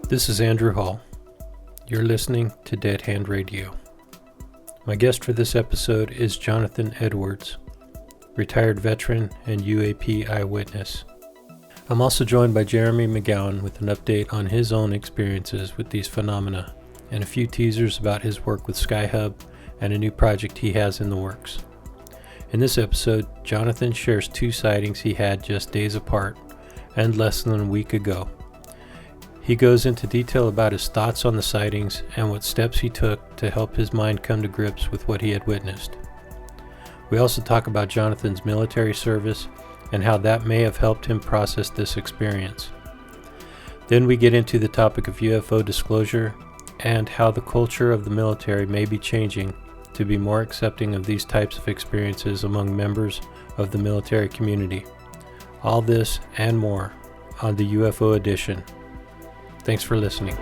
This is Andrew Hall. You're listening to Dead Hand Radio. My guest for this episode is Jonathan Edwards, retired veteran and UAP eyewitness. I'm also joined by Jeremy McGowan with an update on his own experiences with these phenomena and a few teasers about his work with SkyHub and a new project he has in the works. In this episode, Jonathan shares two sightings he had just days apart and less than a week ago. He goes into detail about his thoughts on the sightings and what steps he took to help his mind come to grips with what he had witnessed. We also talk about Jonathan's military service and how that may have helped him process this experience. Then we get into the topic of UFO disclosure and how the culture of the military may be changing to be more accepting of these types of experiences among members of the military community. All this and more on the UFO edition. Thanks for listening.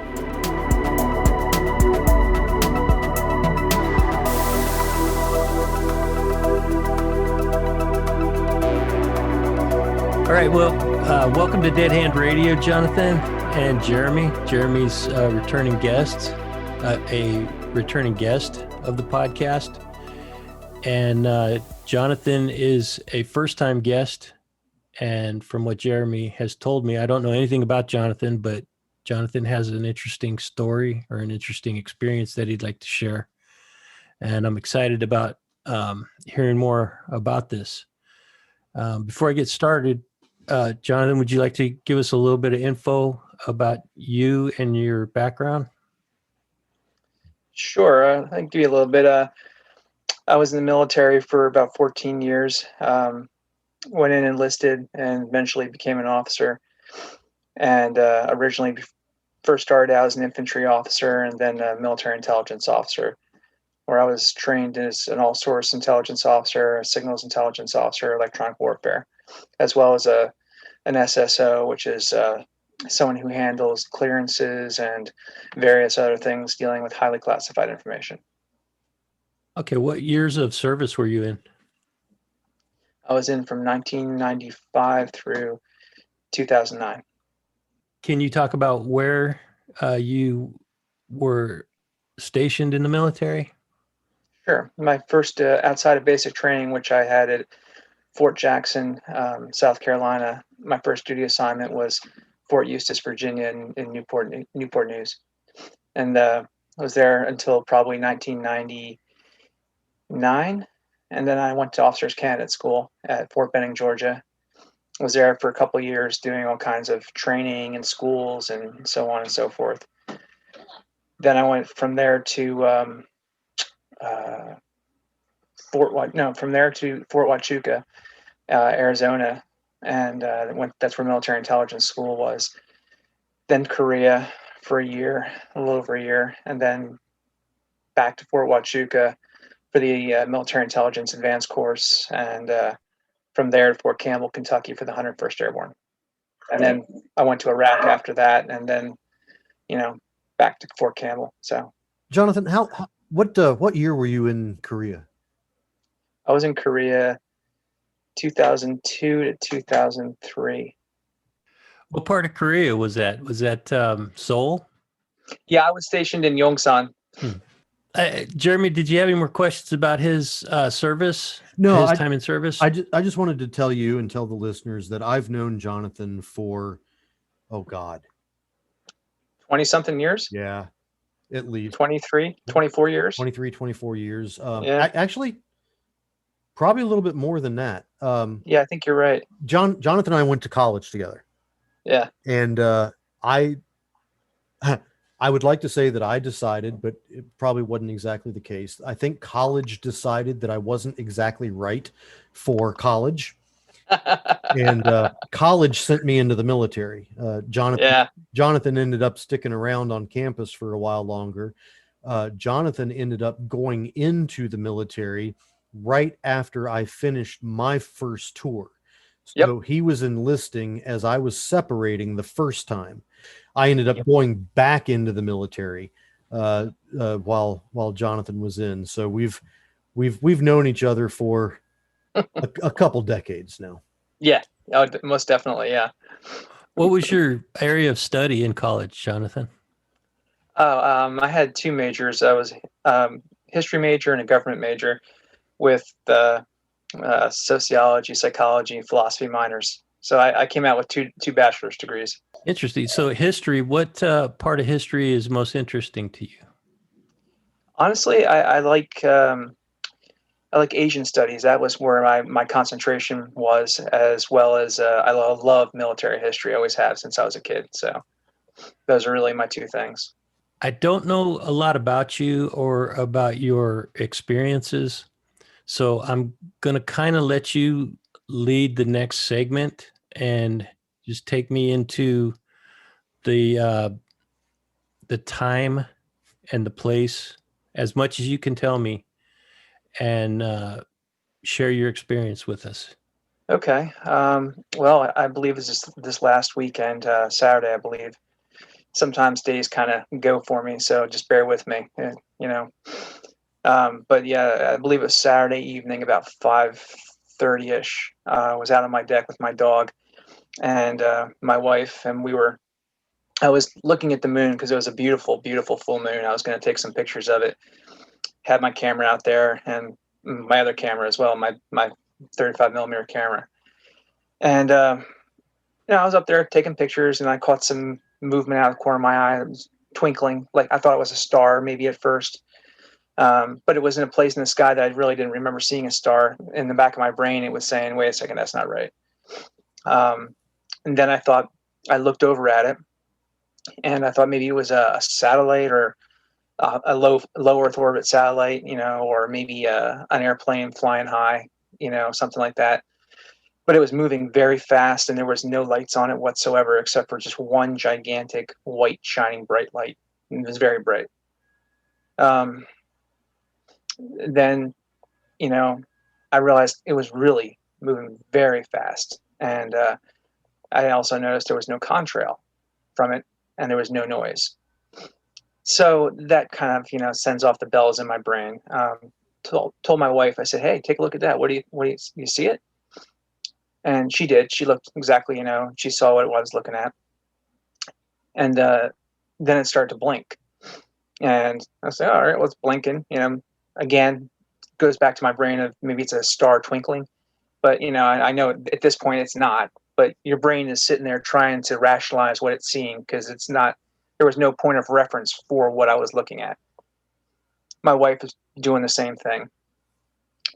All right, well, welcome to Dead Hand Radio, Jonathan and Jeremy. Jeremy's a returning guest of the podcast. And Jonathan is a first-time guest. And from what Jeremy has told me, I don't know anything about Jonathan, but Jonathan has an interesting story or an interesting experience that he'd like to share. And I'm excited about hearing more about this. Before I get started, Jonathan, would you like to give us a little bit of info about you and your background? Sure. I can give you a little bit. I was in the military for about 14 years. Went in, enlisted, and eventually became an officer. And originally first started out as an infantry officer and then a military intelligence officer, where I was trained as an all-source intelligence officer, a signals intelligence officer, electronic warfare, as well as an SSO, which is someone who handles clearances and various other things dealing with highly classified information. Okay, what years of service were you in? I was in from 1995 through 2009. Can you talk about where you were stationed in the military? Sure. My first outside of basic training, which I had at Fort Jackson, South Carolina, my first duty assignment was Fort Eustis, Virginia, in Newport News. And I was there until probably 1999. And then I went to Officers Candidate School at Fort Benning, Georgia. I was there for a couple of years doing all kinds of training in schools and so on and so forth. Then I went from there to Fort Huachuca, Arizona, and that's where military intelligence school was. Then Korea for a little over a year, and then back to Fort Huachuca for the military intelligence advanced course, and from there to Fort Campbell, Kentucky for the 101st Airborne. And then I went to Iraq after that, and then, back to Fort Campbell. So, Jonathan, what year were you in Korea? I was in Korea 2002 to 2003. What part of Korea was that? Was that Seoul? Yeah, I was stationed in Yongsan. Jeremy, did you have any more questions about his service? No, his time in service? I just wanted to tell you and tell the listeners that I've known Jonathan for, 20-something years? Yeah, at least. 23, 24 years? 24 years. Yeah. Actually, probably a little bit more than that. Yeah, I think you're right. Jonathan and I went to college together. Yeah. And I would like to say that I decided, but it probably wasn't exactly the case. I think college decided that I wasn't exactly right for college. And college sent me into the military. Jonathan ended up sticking around on campus for a while longer. Jonathan ended up going into the military right after I finished my first tour. So He was enlisting as I was separating the first time. I ended up going back into the military while Jonathan was in. So we've known each other for a couple decades now. Yeah, most definitely. Yeah. What was your area of study in college, Jonathan? I had two majors. I was history major and a government major with sociology, psychology, and philosophy minors. So I came out with two bachelor's degrees. Interesting. So history, what part of history is most interesting to you? Honestly, I like Asian studies. That was where my concentration was, as well as I love military history. I always have since I was a kid. So those are really my two things. I don't know a lot about you or about your experiences, so I'm going to kind of let you lead the next segment and just take me into the uh, the time and the place as much as you can tell me, and share your experience with us. Okay. Well, I believe it's this last weekend, Saturday, I believe. Sometimes days kind of go for me, so just bear with me, you know. But yeah, I believe it was Saturday evening, about 5:30 ish. I was out on my deck with my dog and my wife, and I was looking at the moon because it was a beautiful, beautiful full moon. I was going to take some pictures of it. Had my camera out there and my other camera as well, my 35 millimeter camera. And I was up there taking pictures, and I caught some movement out of the corner of my eye. It was twinkling, like I thought it was a star, maybe at first. But it was in a place in the sky that I really didn't remember seeing a star. In the back of my brain, it was saying, "Wait a second, that's not right." And then I looked over at it, and I thought maybe it was a satellite or a low Earth orbit satellite, or maybe an airplane flying high, something like that. But it was moving very fast, and there was no lights on it whatsoever, except for just one gigantic white shining bright light. It was very bright. Um, then, I realized it was really moving very fast, and I also noticed there was no contrail from it, and there was no noise. So that kind of, sends off the bells in my brain. Told my wife, I said, "Hey, take a look at that. You see it?" And she did. She looked exactly, she saw what I was looking at. And then it started to blink. And I said, all right, well, it's blinking. Again, goes back to my brain of maybe it's a star twinkling. But, I know at this point it's not. But your brain is sitting there trying to rationalize what it's seeing because it's not, there was no point of reference for what I was looking at. My wife was doing the same thing.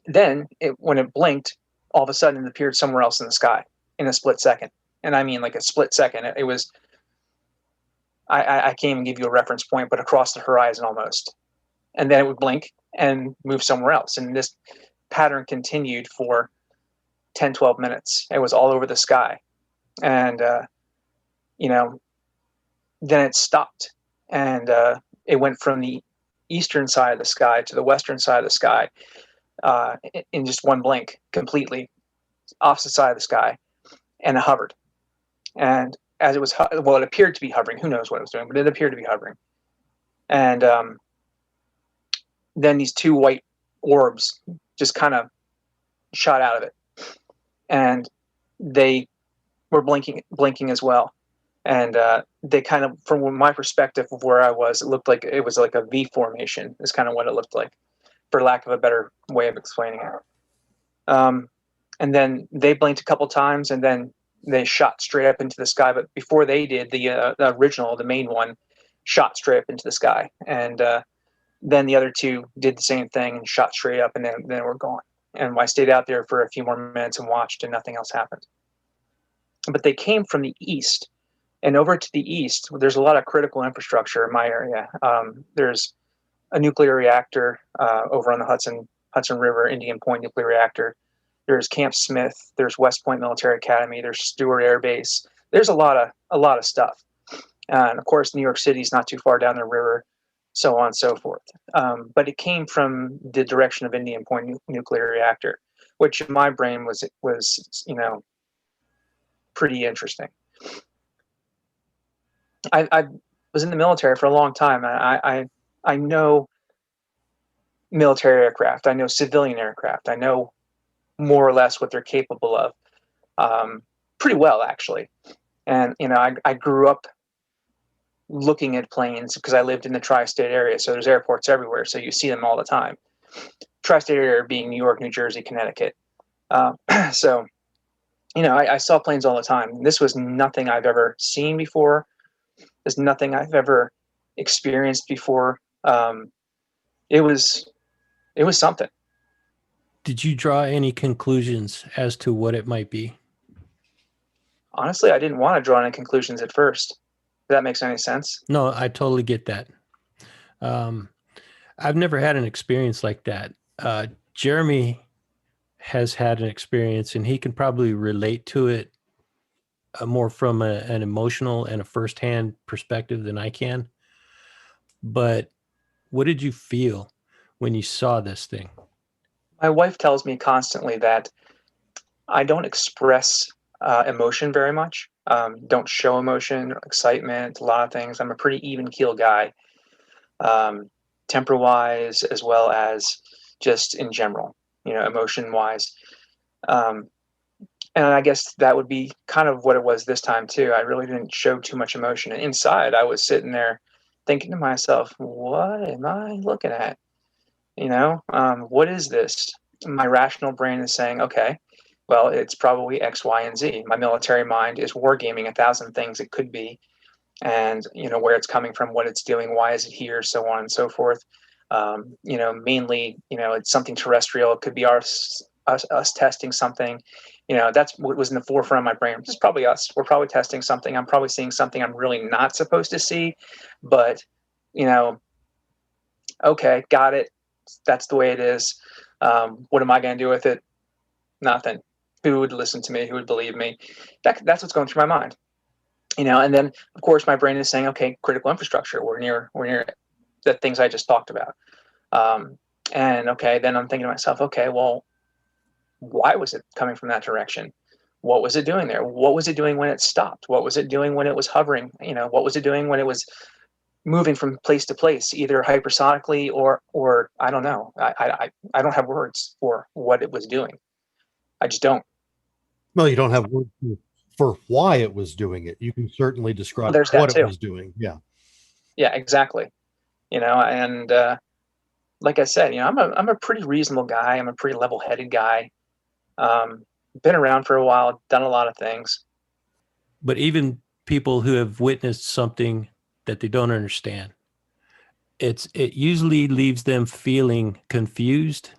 Then, when it blinked, all of a sudden it appeared somewhere else in the sky in a split second. And I mean like a split second. It was, I can't even give you a reference point, but across the horizon almost. And then it would blink and move somewhere else. And this pattern continued for 10, 12 minutes. It was all over the sky. And, then it stopped. And it went from the eastern side of the sky to the western side of the sky in just one blink, completely opposite side of the sky. And it hovered. And as it was, it appeared to be hovering. Who knows what it was doing, but it appeared to be hovering. And then these two white orbs just kind of shot out of it, and they were blinking as well. And they kind of, from my perspective of where I was, it looked like it was like a V formation. Is kind of what it looked like, for lack of a better way of explaining it. And then they blinked a couple times, and then they shot straight up into the sky. But before they did, the original, the main one, shot straight up into the sky. And then the other two did the same thing and shot straight up, and then we're gone. And I stayed out there for a few more minutes and watched, and nothing else happened. But they came from the east. And over to the east, there's a lot of critical infrastructure in my area. There's a nuclear reactor over on the Hudson River, Indian Point nuclear reactor. There's Camp Smith. There's West Point Military Academy. There's Stewart Air Base. There's a lot of stuff. And of course, New York City is not too far down the river, so on and so forth. But it came from the direction of Indian Point nuclear reactor, which in my brain was pretty interesting. I was in the military for a long time. I know military aircraft. I know civilian aircraft. I know more or less what they're capable of, pretty well actually. And I grew up looking at planes, because I lived in the tri-state area, so there's airports everywhere, so you see them all the time. Tri-state area being New York, New Jersey, Connecticut. So, I saw planes all the time. This was nothing I've ever seen before. There's nothing I've ever experienced before. It was something. Did you draw any conclusions as to what it might be? Honestly, I didn't want to draw any conclusions at first. If that makes any sense. No, I totally get that. I've never had an experience like that. Jeremy has had an experience, and he can probably relate to it more from an emotional and a firsthand perspective than I can. But what did you feel when you saw this thing? My wife tells me constantly that I don't express emotion very much. Don't show emotion, excitement, a lot of things. I'm a pretty even keel guy, temper wise, as well as just in general, emotion wise. And I guess that would be kind of what it was this time too. I really didn't show too much emotion. And inside, I was sitting there thinking to myself, what am I looking at? What is this? My rational brain is saying, okay, well, it's probably X, Y, and Z. My military mind is wargaming 1,000 things it could be, and where it's coming from, what it's doing, why is it here, so on and so forth. Mainly, it's something terrestrial. It could be us testing something. That's what was in the forefront of my brain. It's probably us. We're probably testing something. I'm probably seeing something I'm really not supposed to see, but okay, got it. That's the way it is. What am I going to do with it? Nothing. Who would listen to me? Who would believe me? That's what's going through my mind. And then of course my brain is saying, okay, critical infrastructure. We're near the things I just talked about. And okay, then I'm thinking to myself, okay, well, why was it coming from that direction? What was it doing there? What was it doing when it stopped? What was it doing when it was hovering? What was it doing when it was moving from place to place, either hypersonically or I don't know. I don't have words for what it was doing. I just don't. Well, you don't have words for why it was doing it. You can certainly describe There's what that it too. was doing. Yeah. Yeah, exactly. And like I said, I'm a pretty reasonable guy. I'm a pretty level-headed guy. Been around for a while, done a lot of things. But even people who have witnessed something that they don't understand, it usually leaves them feeling confused.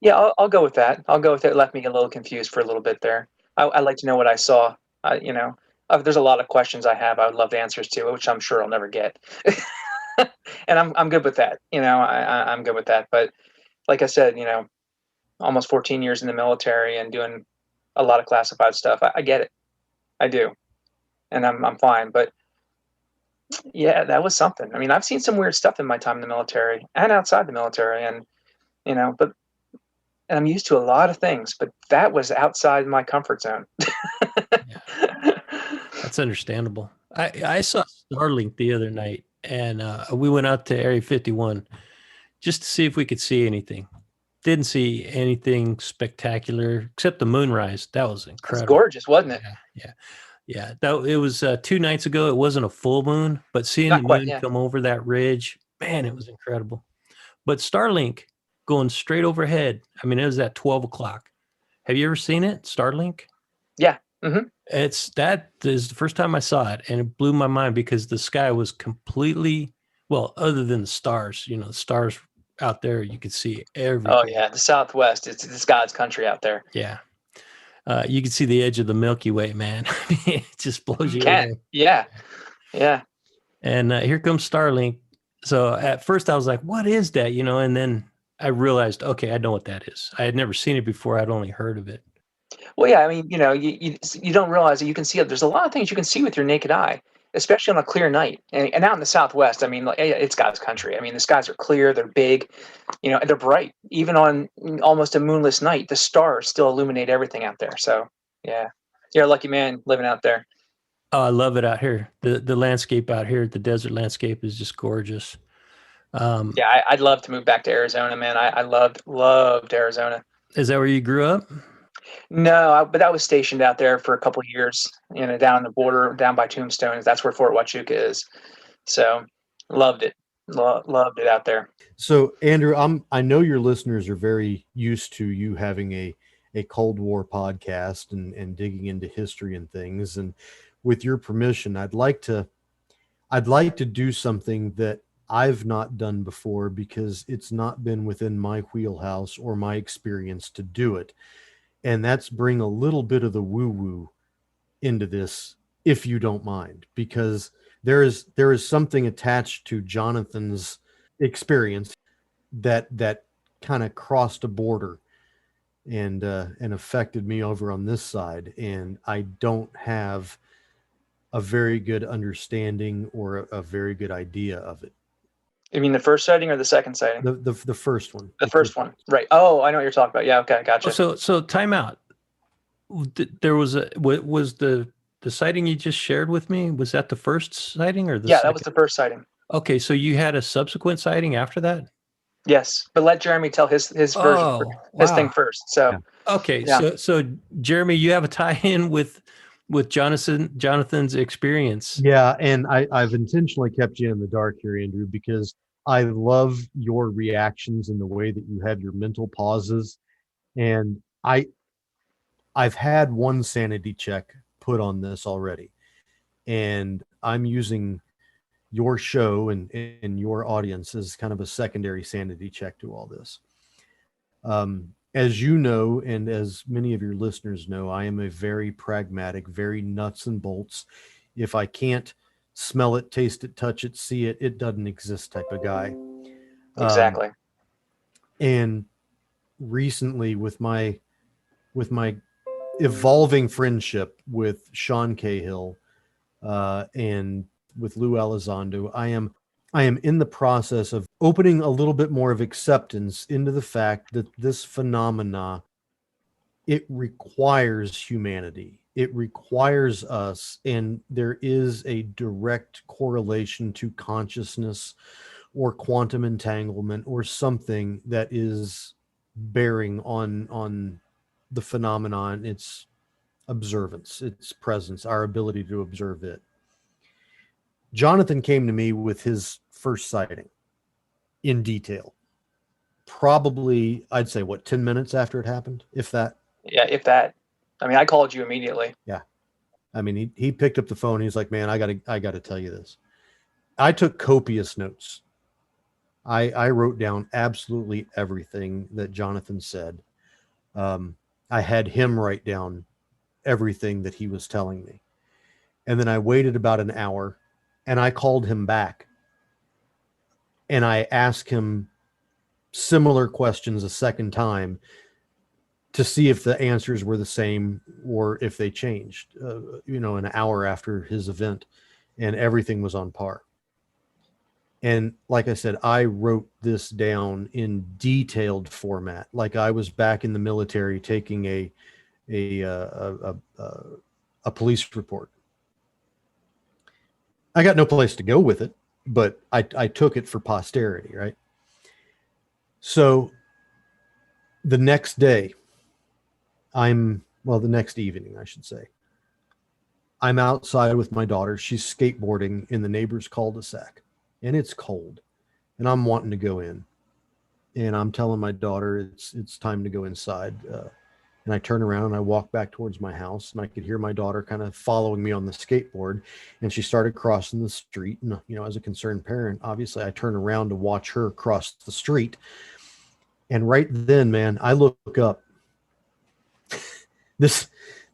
Yeah, I'll go with that. I'll go with it. It left me a little confused for a little bit there. I like to know what I saw. There's a lot of questions I have. I would love answers to, which I'm sure I'll never get. And I'm good with that. I'm good with that. But like I said, almost 14 years in the military and doing a lot of classified stuff. I get it. I do. And I'm fine. But yeah, that was something. I mean, I've seen some weird stuff in my time in the military and outside the military, and and I'm used to a lot of things, but that was outside my comfort zone. Yeah. That's understandable. I saw Starlink the other night, and we went out to Area 51 just to see if we could see anything. Didn't see anything spectacular except the moonrise. That was incredible. It's gorgeous, wasn't it? Yeah. It was 2 nights ago. It wasn't a full moon, but seeing Not the quite, moon yeah. come over that ridge, man, it was incredible. But Starlink going straight overhead. I mean, it was at 12 o'clock. Have you ever seen it, Starlink? Yeah. Mm-hmm. That is the first time I saw it, and it blew my mind because the sky was completely, well, other than the stars, the stars out there, you could see everything. Oh yeah, the Southwest. It's God's country out there. Yeah. You can see the edge of the Milky Way, man. It just blows you can. away. Yeah. Yeah. And here comes Starlink. So at first I was like, what is that? And then I realized, okay, I know what that is. I had never seen it before. I'd only heard of it. Well, yeah, I mean, you don't realize that you can see it. There's a lot of things you can see with your naked eye, especially on a clear night. And out in the Southwest, I mean, it's God's country. I mean, the skies are clear, they're big, and they're bright. Even on almost a moonless night, the stars still illuminate everything out there. So, yeah, you're a lucky man living out there. Oh, I love it out here. The landscape out here, the desert landscape is just gorgeous. Yeah, I'd love to move back to Arizona, man. I loved Arizona. Is that where you grew up? No, but I was stationed out there for a couple of years, down on the border, down by Tombstone. That's where Fort Huachuca is. So loved it. Loved it out there. So Andrew, I know your listeners are very used to you having a Cold War podcast and digging into history and things. And with your permission, I'd like to do something that I've not done before because it's not been within my wheelhouse or my experience to do it. And that's bring a little bit of the woo-woo into this, if you don't mind, because there is something attached to Jonathan's experience that kind of crossed a border and affected me over on this side, and I don't have a very good understanding or a very good idea of it. You mean the first sighting or the second sighting? The first one. The first one, right? Oh, I know what you're talking about. Yeah, okay, gotcha. So time out. There was the sighting you just shared with me, was that the first sighting or the second? That was the first sighting. Okay, so you had a subsequent sighting after that? Yes, but let Jeremy tell his version, his thing first. So yeah. Okay, yeah. So Jeremy, you have a tie-in with Jonathan's experience. Yeah, and I've intentionally kept you in the dark here, Andrew, because I love your reactions and the way that you have your mental pauses. And I've had one sanity check put on this already, and I'm using your show and your audience as kind of a secondary sanity check to all this. As you know, and as many of your listeners know, I am a very pragmatic, very nuts and bolts. If I can't smell it, taste it, touch it, see it, it doesn't exist type of guy. Exactly. And recently with my evolving friendship with Sean Cahill and with Lou Elizondo, I am in the process of opening a little bit more of acceptance into the fact that this phenomena, it requires humanity. It requires us, and there is a direct correlation to consciousness or quantum entanglement or something that is bearing on the phenomenon, its observance, its presence, our ability to observe it. Jonathan came to me with his first sighting in detail. Probably, I'd say, 10 minutes after it happened, if that? Yeah, if that. I mean, I called you immediately. Yeah. I mean, he picked up the phone. He's like, man, I gotta tell you this. I took copious notes. I wrote down absolutely everything that Jonathan said. I had him write down everything that he was telling me. And then I waited about an hour and I called him back and I asked him similar questions a second time to see if the answers were the same or if they changed, an hour after his event, and everything was on par. And like I said, I wrote this down in detailed format, like I was back in the military taking a police report. I got no place to go with it, but I took it for posterity, right? So the next day, the next evening, I should say, I'm outside with my daughter. She's skateboarding in the neighbor's cul-de-sac, and it's cold, and I'm wanting to go in. And I'm telling my daughter it's time to go inside. And I turn around and I walk back towards my house, and I could hear my daughter kind of following me on the skateboard, and she started crossing the street. And, as a concerned parent, obviously I turn around to watch her cross the street. And right then, man, I look up. This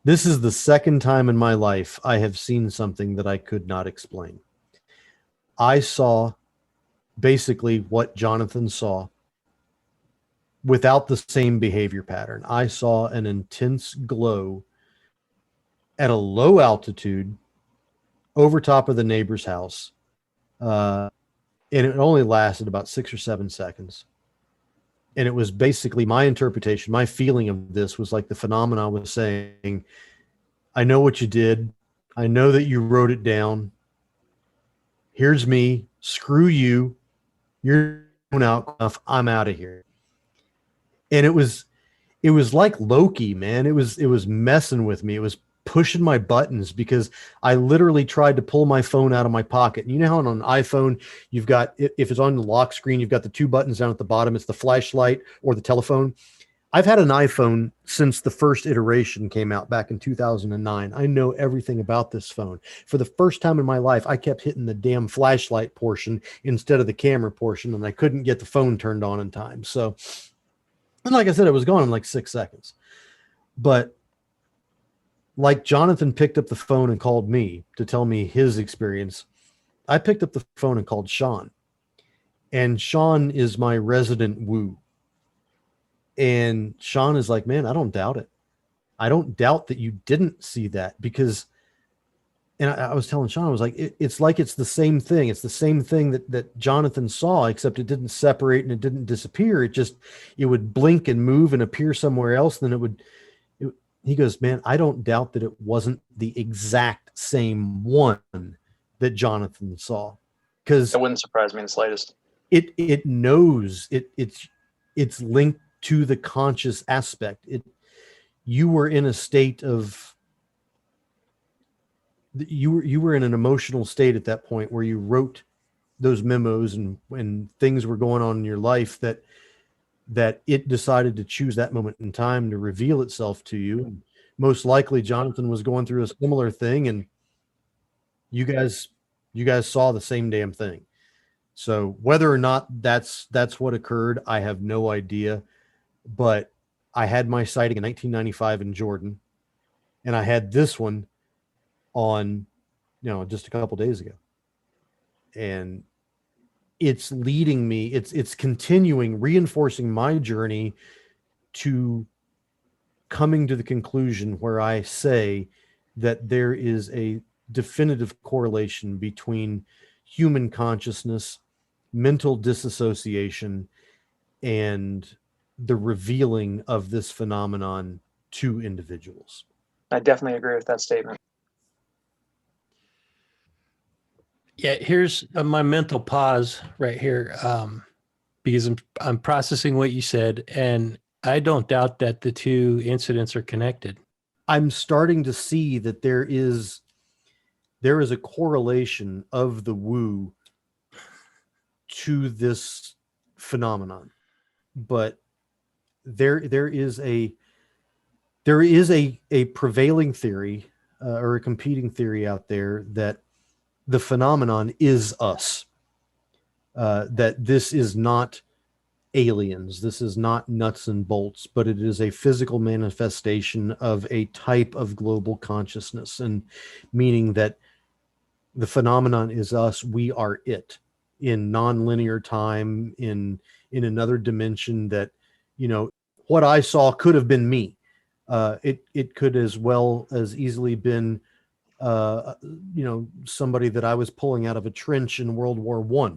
is the second time in my life I have seen something that I could not explain. I saw basically what Jonathan saw without the same behavior pattern. I saw an intense glow at a low altitude over top of the neighbor's house. And it only lasted about 6 or 7 seconds. And it was basically my interpretation, my feeling of this was like the phenomena was saying, I know what you did. I know that you wrote it down. Here's me. Screw you. You're out enough. I'm out of here. And it was like Loki, man. It was messing with me. It was pushing my buttons because I literally tried to pull my phone out of my pocket. And you know how on an iPhone, you've got, if it's on the lock screen, you've got the two buttons down at the bottom. It's the flashlight or the telephone. I've had an iPhone since the first iteration came out back in 2009. I know everything about this phone. For the first time in my life, I kept hitting the damn flashlight portion instead of the camera portion, and I couldn't get the phone turned on in time. So, and like I said, it was gone in like 6 seconds. But like Jonathan picked up the phone and called me to tell me his experience, I picked up the phone and called Sean. And Sean is my resident woo. And Sean is like, man, I don't doubt it. I don't doubt that you didn't see that because, and I was telling Sean, I was like, it's like it's the same thing. It's the same thing that Jonathan saw, except it didn't separate and it didn't disappear. It would blink and move and appear somewhere else. Then he goes, man, I don't doubt that it wasn't the exact same one that Jonathan saw. Because it wouldn't surprise me in the slightest. It knows it's linked to the conscious aspect. You were in a state of, you were in an emotional state at that point where you wrote those memos and when things were going on in your life that it decided to choose that moment in time to reveal itself to you. And most likely Jonathan was going through a similar thing and you guys saw the same damn thing. So whether or not that's what occurred, I have no idea. But I had my sighting in 1995 in Jordan, and I had this one on, just a couple days ago. And it's leading me, it's continuing, reinforcing my journey to coming to the conclusion where I say that there is a definitive correlation between human consciousness, mental disassociation, and the revealing of this phenomenon to individuals. I definitely agree with that statement. Yeah, here's my mental pause right here, because I'm processing what you said, and I don't doubt that the two incidents are connected. I'm starting to see that there is a correlation of the woo to this phenomenon, but there is a prevailing theory or a competing theory out there that the phenomenon is us, that this is not aliens, this is not nuts and bolts, but it is a physical manifestation of a type of global consciousness, and meaning that the phenomenon is us, we are it, in non-linear time, in another dimension that, what I saw could have been me. It could as well as easily been, somebody that I was pulling out of a trench in World War I.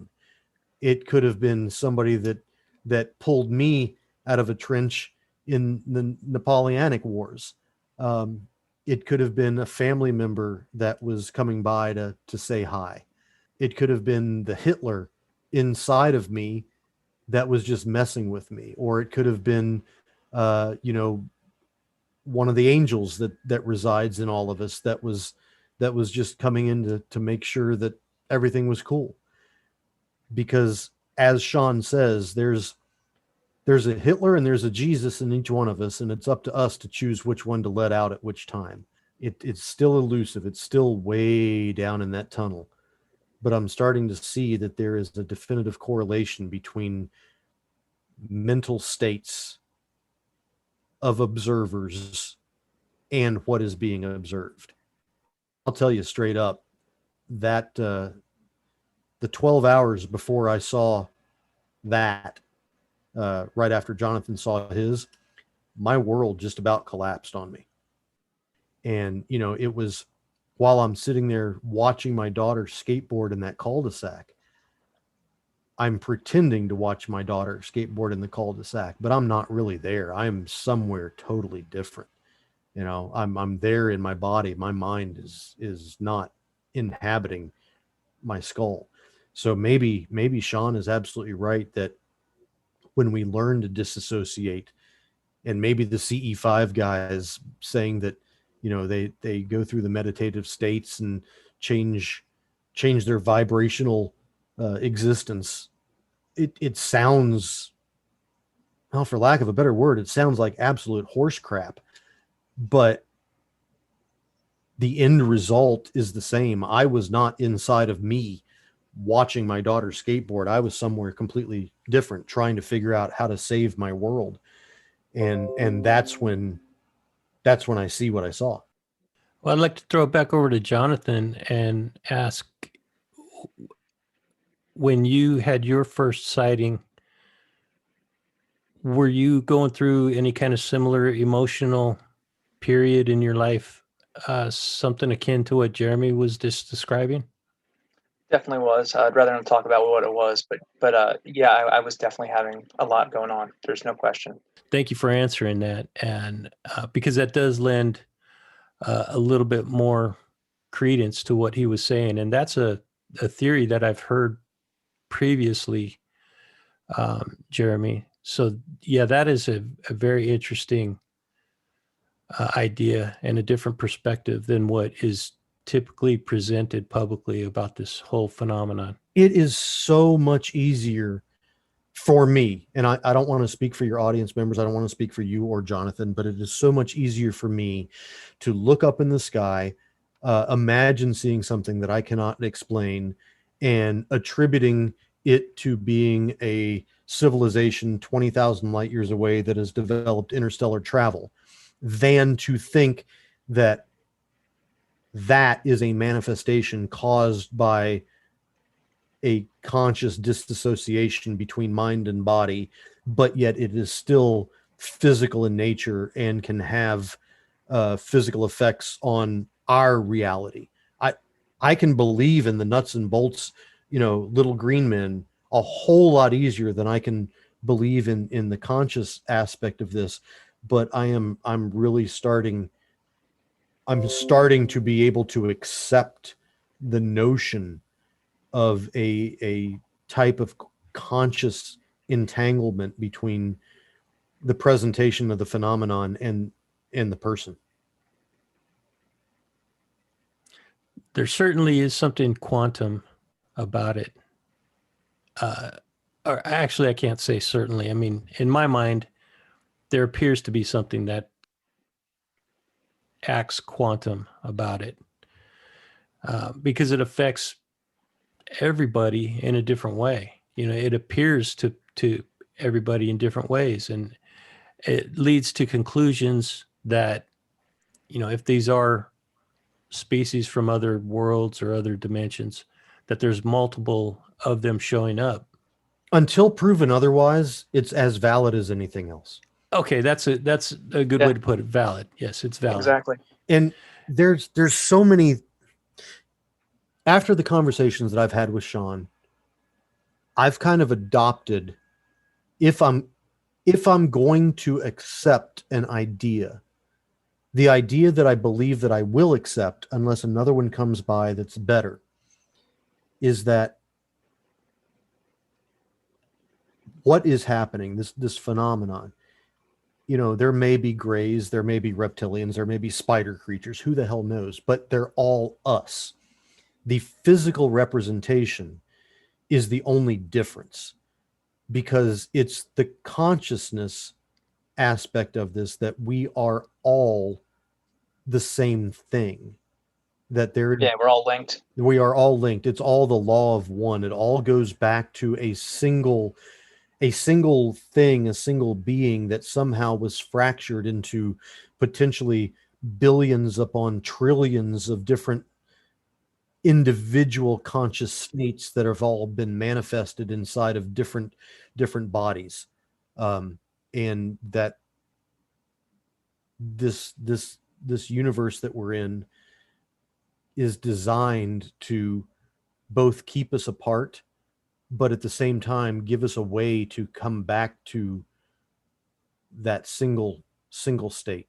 It could have been somebody that pulled me out of a trench in the Napoleonic Wars. It could have been a family member that was coming by to say hi. It could have been the Hitler inside of me that was just messing with me, or it could have been, one of the angels that resides in all of us that was just coming in to make sure that everything was cool. Because as Sean says, there's a Hitler and there's a Jesus in each one of us, and it's up to us to choose which one to let out at which time. It's still elusive. It's still way down in that tunnel. But I'm starting to see that there is a definitive correlation between mental states of observers and what is being observed. I'll tell you straight up that the 12 hours before I saw that, right after Jonathan saw his, my world just about collapsed on me. And, it was while I'm sitting there watching my daughter skateboard in that cul-de-sac. I'm pretending to watch my daughter skateboard in the cul-de-sac, but I'm not really there. I'm somewhere totally different. I'm there in my body. My mind is not inhabiting my skull. So maybe Sean is absolutely right that when we learn to disassociate, and maybe the CE5 guy is saying that, they go through the meditative states and change their vibrational existence. It sounds, well, for lack of a better word, it sounds like absolute horse crap, but the end result is the same. I was not inside of me watching my daughter skateboard. I was somewhere completely different, trying to figure out how to save my world. And that's when I see what I saw. Well, I'd like to throw it back over to Jonathan and ask, when you had your first sighting, were you going through any kind of similar emotional period in your life, something akin to what Jeremy was just describing? Definitely was. I'd rather not talk about what it was, but yeah, I was definitely having a lot going on. There's no question. Thank you for answering that, and because that does lend a little bit more credence to what he was saying, and that's a theory that I've heard previously, Jeremy. So yeah, that is a very interesting idea and a different perspective than what is typically presented publicly about this whole phenomenon. It is so much easier for me, and I don't want to speak for your audience members. I don't want to speak for you or Jonathan, but it is so much easier for me to look up in the sky, imagine seeing something that I cannot explain, and attributing it to being a civilization 20,000 light years away that has developed interstellar travel, than to think that that is a manifestation caused by a conscious disassociation between mind and body, but yet it is still physical in nature and can have physical effects on our reality. I can believe in the nuts and bolts, little green men a whole lot easier than I can believe in the conscious aspect of this. But I'm starting to be able to accept the notion of a type of conscious entanglement between the presentation of the phenomenon and the person. There certainly is something quantum about it. Or actually, I can't say certainly. I mean, in my mind, there appears to be something that acts quantum about it, because it affects everybody in a different way. It appears to everybody in different ways, and it leads to conclusions that, if these are species from other worlds or other dimensions, that there's multiple of them showing up. Until proven otherwise, it's as valid as anything else. Okay, that's a good way to put it. Valid. Yes, it's valid. Exactly. And there's so many. After the conversations that I've had with Sean, I've kind of adopted, if I'm going to accept an idea, the idea that I believe that I will accept, unless another one comes by that's better, is that what is happening, this phenomenon, there may be grays, there may be reptilians, there may be spider creatures, who the hell knows, but they're all us. The physical representation is the only difference, because it's the consciousness aspect of this, that we are all the same thing, that we're all linked. We are all linked. It's all the law of one. It all goes back to a single thing, a single being that somehow was fractured into potentially billions upon trillions of different individual conscious states that have all been manifested inside of different bodies, and that this universe that we're in is designed to both keep us apart, but at the same time give us a way to come back to that single state,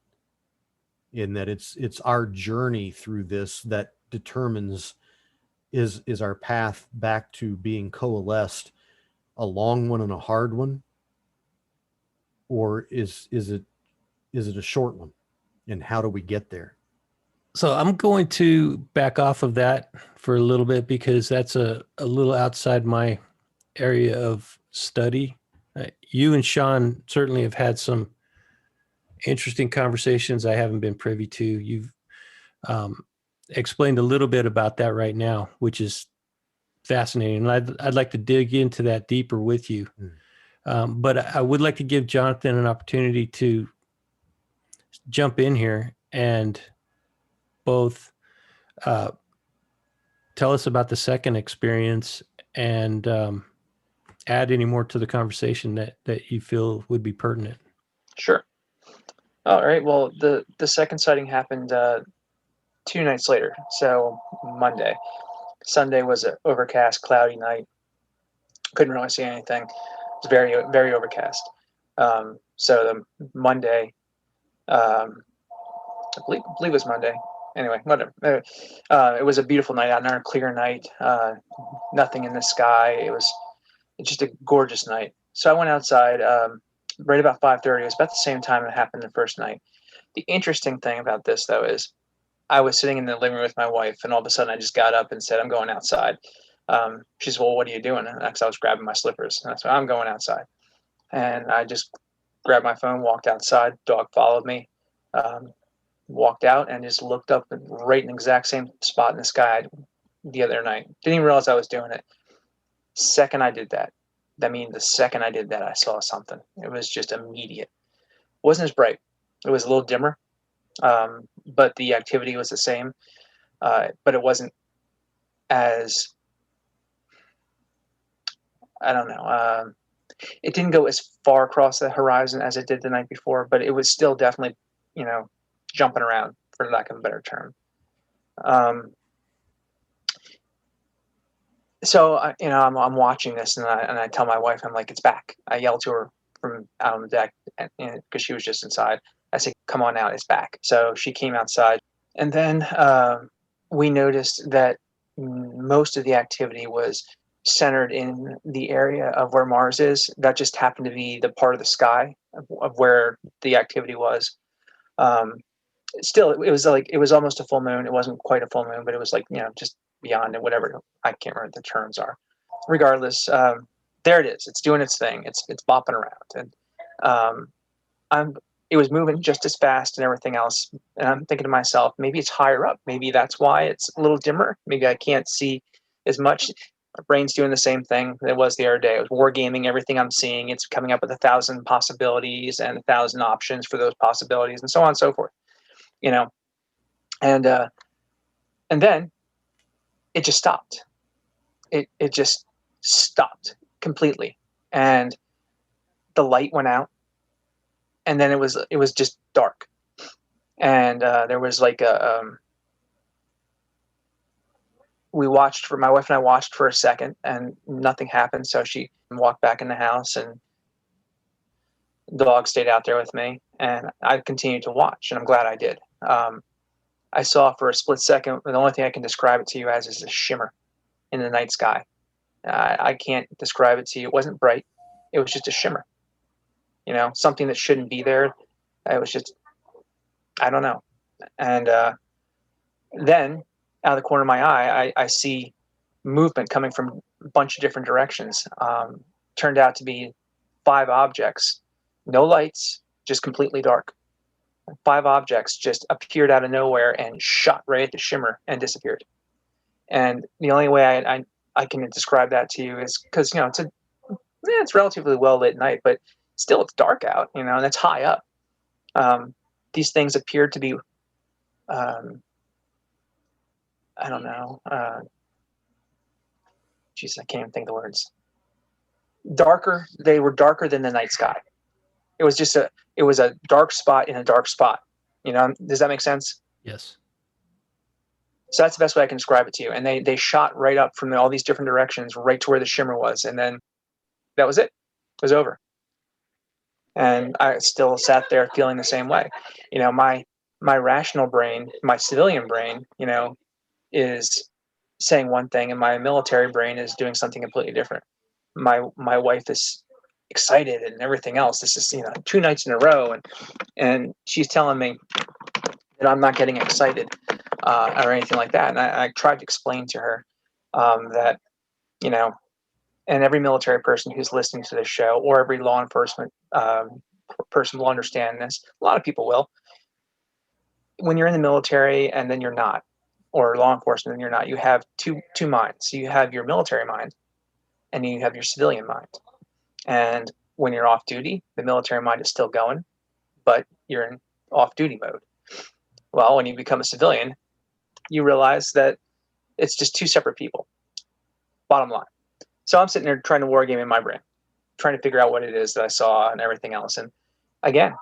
in that it's our journey through this that determines, is our path back to being coalesced a long one and a hard one, or is it a short one, and how do we get there? So I'm going to back off of that for a little bit because that's a little outside my area of study. You and Sean certainly have had some interesting conversations I haven't been privy to. You've explained a little bit about that right now, which is fascinating. And I'd like to dig into that deeper with you. But I would like to give Jonathan an opportunity to jump in here and both tell us about the second experience and add any more to the conversation that you feel would be pertinent. Sure. All right. Well, the second sighting happened 2 nights later. So Monday. Sunday was an overcast, cloudy night. Couldn't really see anything. It was very, very overcast. So the Monday, I believe it was Monday. Anyway, whatever. It was a beautiful night out there, a clear night. Nothing in the sky. It was just a gorgeous night. So I went outside right about 5:30. It was about the same time it happened the first night. The interesting thing about this, though, is I was sitting in the living room with my wife, and all of a sudden I just got up and said, I'm going outside. She said, well, what are you doing? And I was grabbing my slippers. And I said, I'm going outside. And I just grabbed my phone, walked outside. Dog followed me, walked out, and just looked up right in the exact same spot in the sky the other night. Didn't even realize I was doing it. The second I did that, I saw something. It was just immediate. It wasn't as bright. It was a little dimmer. But the activity was the same, but it wasn't as, I don't know, it didn't go as far across the horizon as it did the night before, but it was still definitely, jumping around, for lack of a better term. So I'm watching this, and I tell my wife, I'm like, it's back. I yelled to her from out on the deck, because she was just inside. I said, come on out, it's back. So she came outside, and then we noticed that most of the activity was centered in the area of where Mars is. That just happened to be the part of the sky of where the activity was. Still, it was almost a full moon. It wasn't quite a full moon, but it was just beyond it, whatever. I can't remember what the terms are. Regardless, there it is. It's doing its thing. It's bopping around, and it was moving just as fast and everything else. And I'm thinking to myself, maybe it's higher up. Maybe that's why it's a little dimmer. Maybe I can't see as much. My brain's doing the same thing that it was the other day. It was wargaming everything I'm seeing. It's coming up with 1,000 possibilities and 1,000 options for those possibilities, and so on and so forth. And then it just stopped. It just stopped completely, and the light went out. And then it was just dark, and there was like my wife and I watched for a second, and nothing happened. So she walked back in the house, and the dog stayed out there with me, and I continued to watch, and I'm glad I did. I saw for a split second, the only thing I can describe it to you as is a shimmer in the night sky. I can't describe it to you. It wasn't bright. It was just a shimmer. Something that shouldn't be there. It was just, I don't know. And then out of the corner of my eye, I see movement coming from a bunch of different directions. Turned out to be 5 objects, no lights, just completely dark. 5 objects just appeared out of nowhere and shot right at the shimmer and disappeared. And the only way I can describe that to you is because, it's relatively well lit night, but still it's dark out, and it's high up. These things appeared to be, I don't know. Geez, I can't even think of the words. Darker. They were darker than the night sky. It was a dark spot in a dark spot. Does that make sense? Yes. So that's the best way I can describe it to you. And they shot right up from all these different directions, right to where the shimmer was. And then that was it. It was over. And I still sat there feeling the same way. My rational brain, my civilian brain, is saying one thing, and my military brain is doing something completely different. My wife is excited and everything else. This is 2 nights in a row, and she's telling me that I'm not getting excited. or anything like that. And I tried to explain to her that, you know, and every military person who's listening to this show, or every law enforcement person will understand this. A lot of people will. When you're in the military and then you're not, or law enforcement and you're not, you have two minds. You have your military mind, and you have your civilian mind. And when you're off duty, the military mind is still going, but you're in off duty mode. Well, when you become a civilian, you realize that it's just two separate people. Bottom line. So I'm sitting there trying to war game in my brain, trying to figure out what it is that I saw and everything else. And again,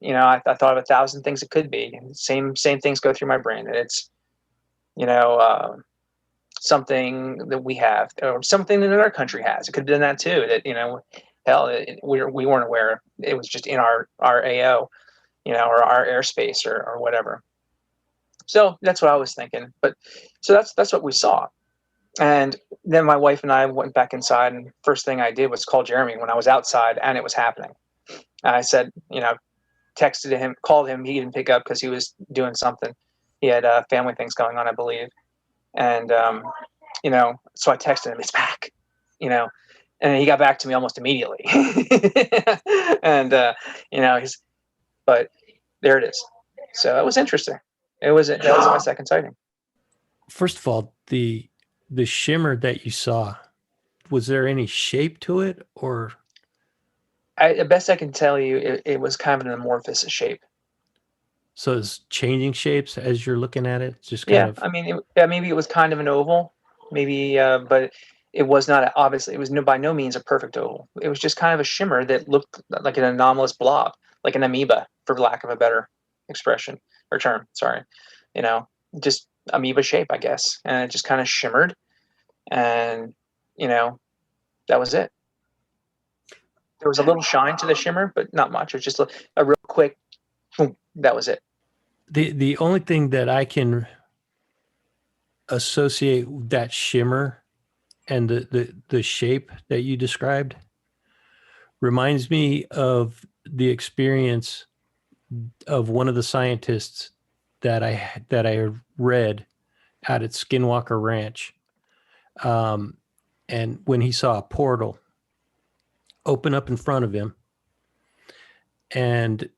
you know, I thought of 1,000 things it could be. And same things go through my brain. And it's, you know, something that we have, or something that our country has. It could have been that too. That, you know, hell, we weren't aware. It was just in our AO, you know, or our airspace or whatever. So that's what I was thinking. But so that's what we saw. And then my wife and I went back inside, and first thing I did was call Jeremy when I was outside and it was happening. And I said, you know, texted him, called him. He didn't pick up because he was doing something. He had family things going on, I believe. And, you know, so I texted him, it's back, you know, and he got back to me almost immediately. And, you know, but there it is. So it was interesting. That was my second sighting. First of all, the shimmer that you saw, was there any shape to it, or? The best I can tell you, it was kind of an amorphous shape. So it's changing shapes as you're looking at it? Just kind of. I mean, maybe it was kind of an oval, maybe, but it was not, obviously, it was by no means a perfect oval. It was just kind of a shimmer that looked like an anomalous blob, like an amoeba, for lack of a better expression or term. Sorry. You know, just amoeba shape, I guess. And it just kind of shimmered. And, you know, that was it. There was a little shine to the shimmer, but not much. It was just a real quick, boom, that was it. The only thing that I can associate that shimmer and the shape that you described reminds me of the experience of one of the scientists that I read out at Skinwalker Ranch. And when he saw a portal open up in front of him, and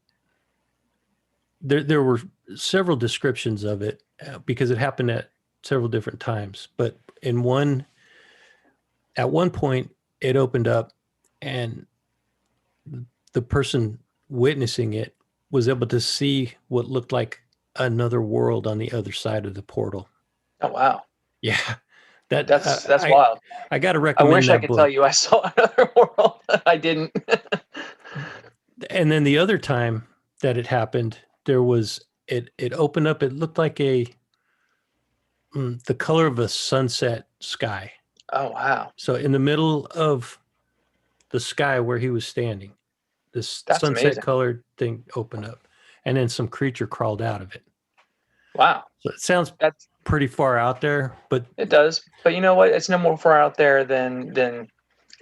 there were several descriptions of it because it happened at several different times. But at one point, it opened up, and the person witnessing it was able to see what looked like another world on the other side of the portal. Oh, wow. Yeah. That's wild. I got to recommend I wish that I could book. tell you I saw another world. I didn't. And then the other time that it happened, there was, it opened up. It looked like the color of a sunset sky. Oh, wow. So in the middle of the sky where he was standing, this sunset amazing. colored thing opened up, and then some creature crawled out of it. Wow. So it sounds pretty far out there, but it does. But you know what? It's no more far out there than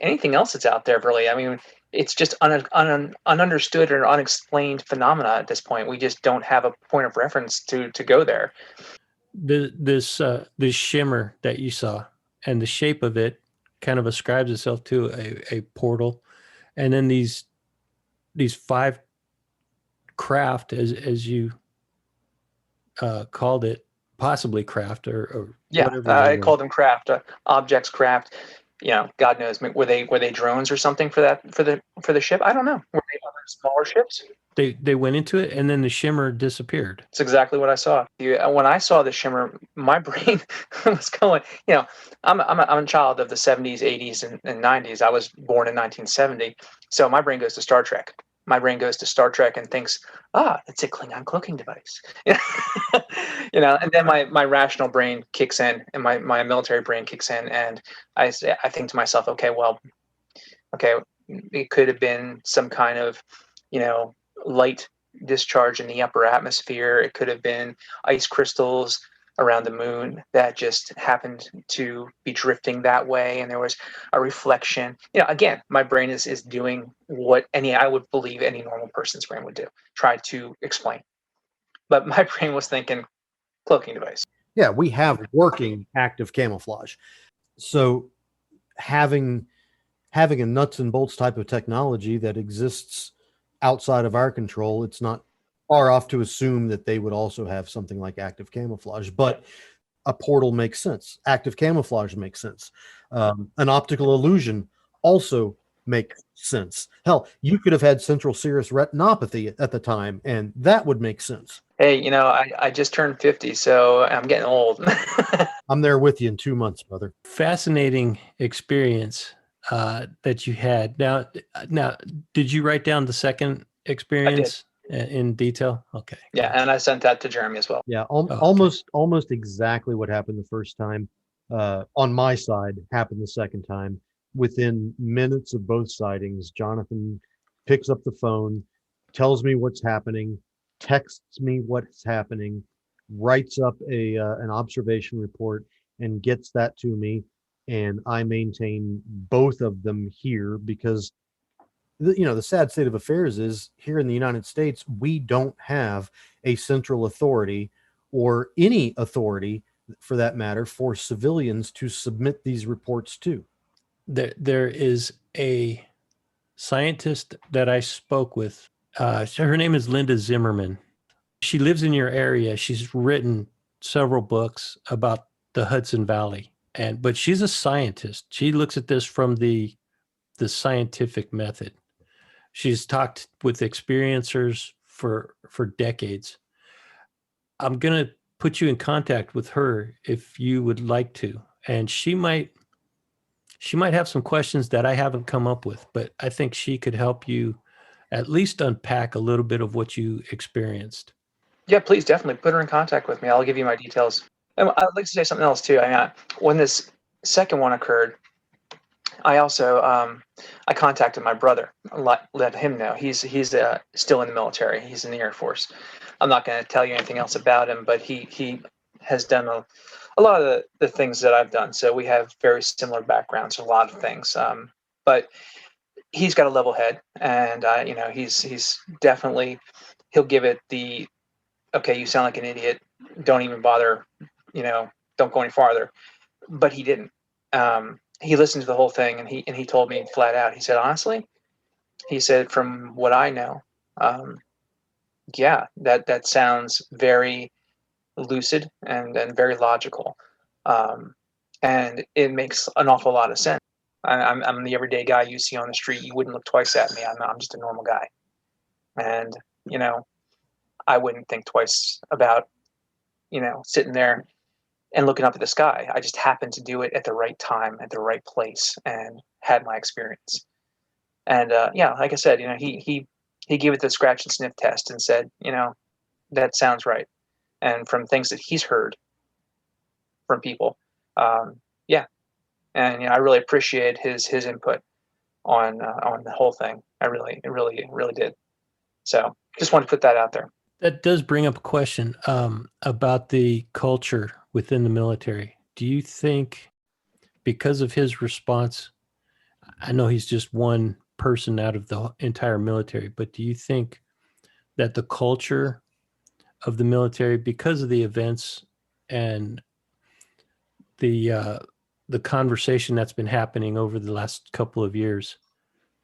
anything else that's out there, really. I mean, it's just ununderstood or unexplained phenomena at this point. We just don't have a point of reference to go there. This shimmer that you saw and the shape of it kind of ascribes itself to a portal, and then these 5 craft, as you called it, possibly craft or whatever. I called them craft, objects, craft. You know, God knows, were they drones or something for the ship? I don't know. Were they other smaller ships? They went into it, and then the shimmer disappeared. It's exactly what I saw. When I saw the shimmer, my brain was going. You know, I'm a child of the 70s, 80s, and 90s. I was born in 1970, so my brain goes to Star Trek. My brain goes to Star Trek and thinks, it's a Klingon cloaking device. You know, and then my rational brain kicks in, and my military brain kicks in, and I think to myself, okay, it could have been some kind of, you know, light discharge in the upper atmosphere. It could have been ice crystals around the moon that just happened to be drifting that way, and there was a reflection. You know, again, my brain is doing what I would believe any normal person's brain would do, try to explain. But my brain was thinking cloaking device. Yeah, we have working active camouflage. So having a nuts and bolts type of technology that exists outside of our control, it's not far off to assume that they would also have something like active camouflage. But a portal makes sense. Active camouflage makes sense. An optical illusion also makes sense. Hell, you could have had central serous retinopathy at the time, and that would make sense. Hey, I just turned 50, so I'm getting old. I'm there with you in 2 months, brother. Fascinating experience that you had. Now, did you write down the second experience in detail? Okay. Yeah, good. and I sent that to Jeremy as well. Yeah, okay. almost exactly what happened the first time on my side happened the second time. Within minutes of both sightings, Jonathan picks up the phone, tells me what's happening, texts me what's happening, writes up an observation report, and gets that to me. And I maintain both of them here because the sad state of affairs is here in the United States, we don't have a central authority or any authority for that matter for civilians to submit these reports to. There is a scientist that I spoke with. Her name is Linda Zimmerman. She lives in your area. She's written several books about the Hudson Valley, but she's a scientist. She looks at this from the scientific method. She's talked with experiencers for decades. I'm going to put you in contact with her if you would like to, and she might have some questions that I haven't come up with, but I think she could help you at least unpack a little bit of what you experienced. Yeah, please definitely put her in contact with me. I'll give you my details. And I'd like to say something else too. When this second one occurred, I also I contacted my brother. Let him know he's still in the military. He's in the Air Force. I'm not going to tell you anything else about him, but he has done a lot of the things that I've done. So we have very similar backgrounds, a lot of things. But he's got a level head, and he's definitely he'll give it the okay. You sound like an idiot. Don't even bother. Don't go any farther. But he didn't. He listened to the whole thing, and he told me flat out. He said, honestly, he said, from what I know, yeah, that sounds very lucid and very logical, and it makes an awful lot of sense. I'm the everyday guy you see on the street. You wouldn't look twice at me. I'm just a normal guy, and I wouldn't think twice about sitting there and looking up at the sky. I just happened to do it at the right time, at the right place, and had my experience. And yeah, like I said, he gave it the scratch and sniff test and said, that sounds right. And from things that he's heard from people, yeah. And I really appreciate his input on the whole thing. I really did. So just wanted to put that out there. That does bring up a question about the culture within the military. Do you think, because of his response, I know he's just one person out of the entire military, but do you think that the culture of the military, because of the events and the conversation that's been happening over the last couple of years,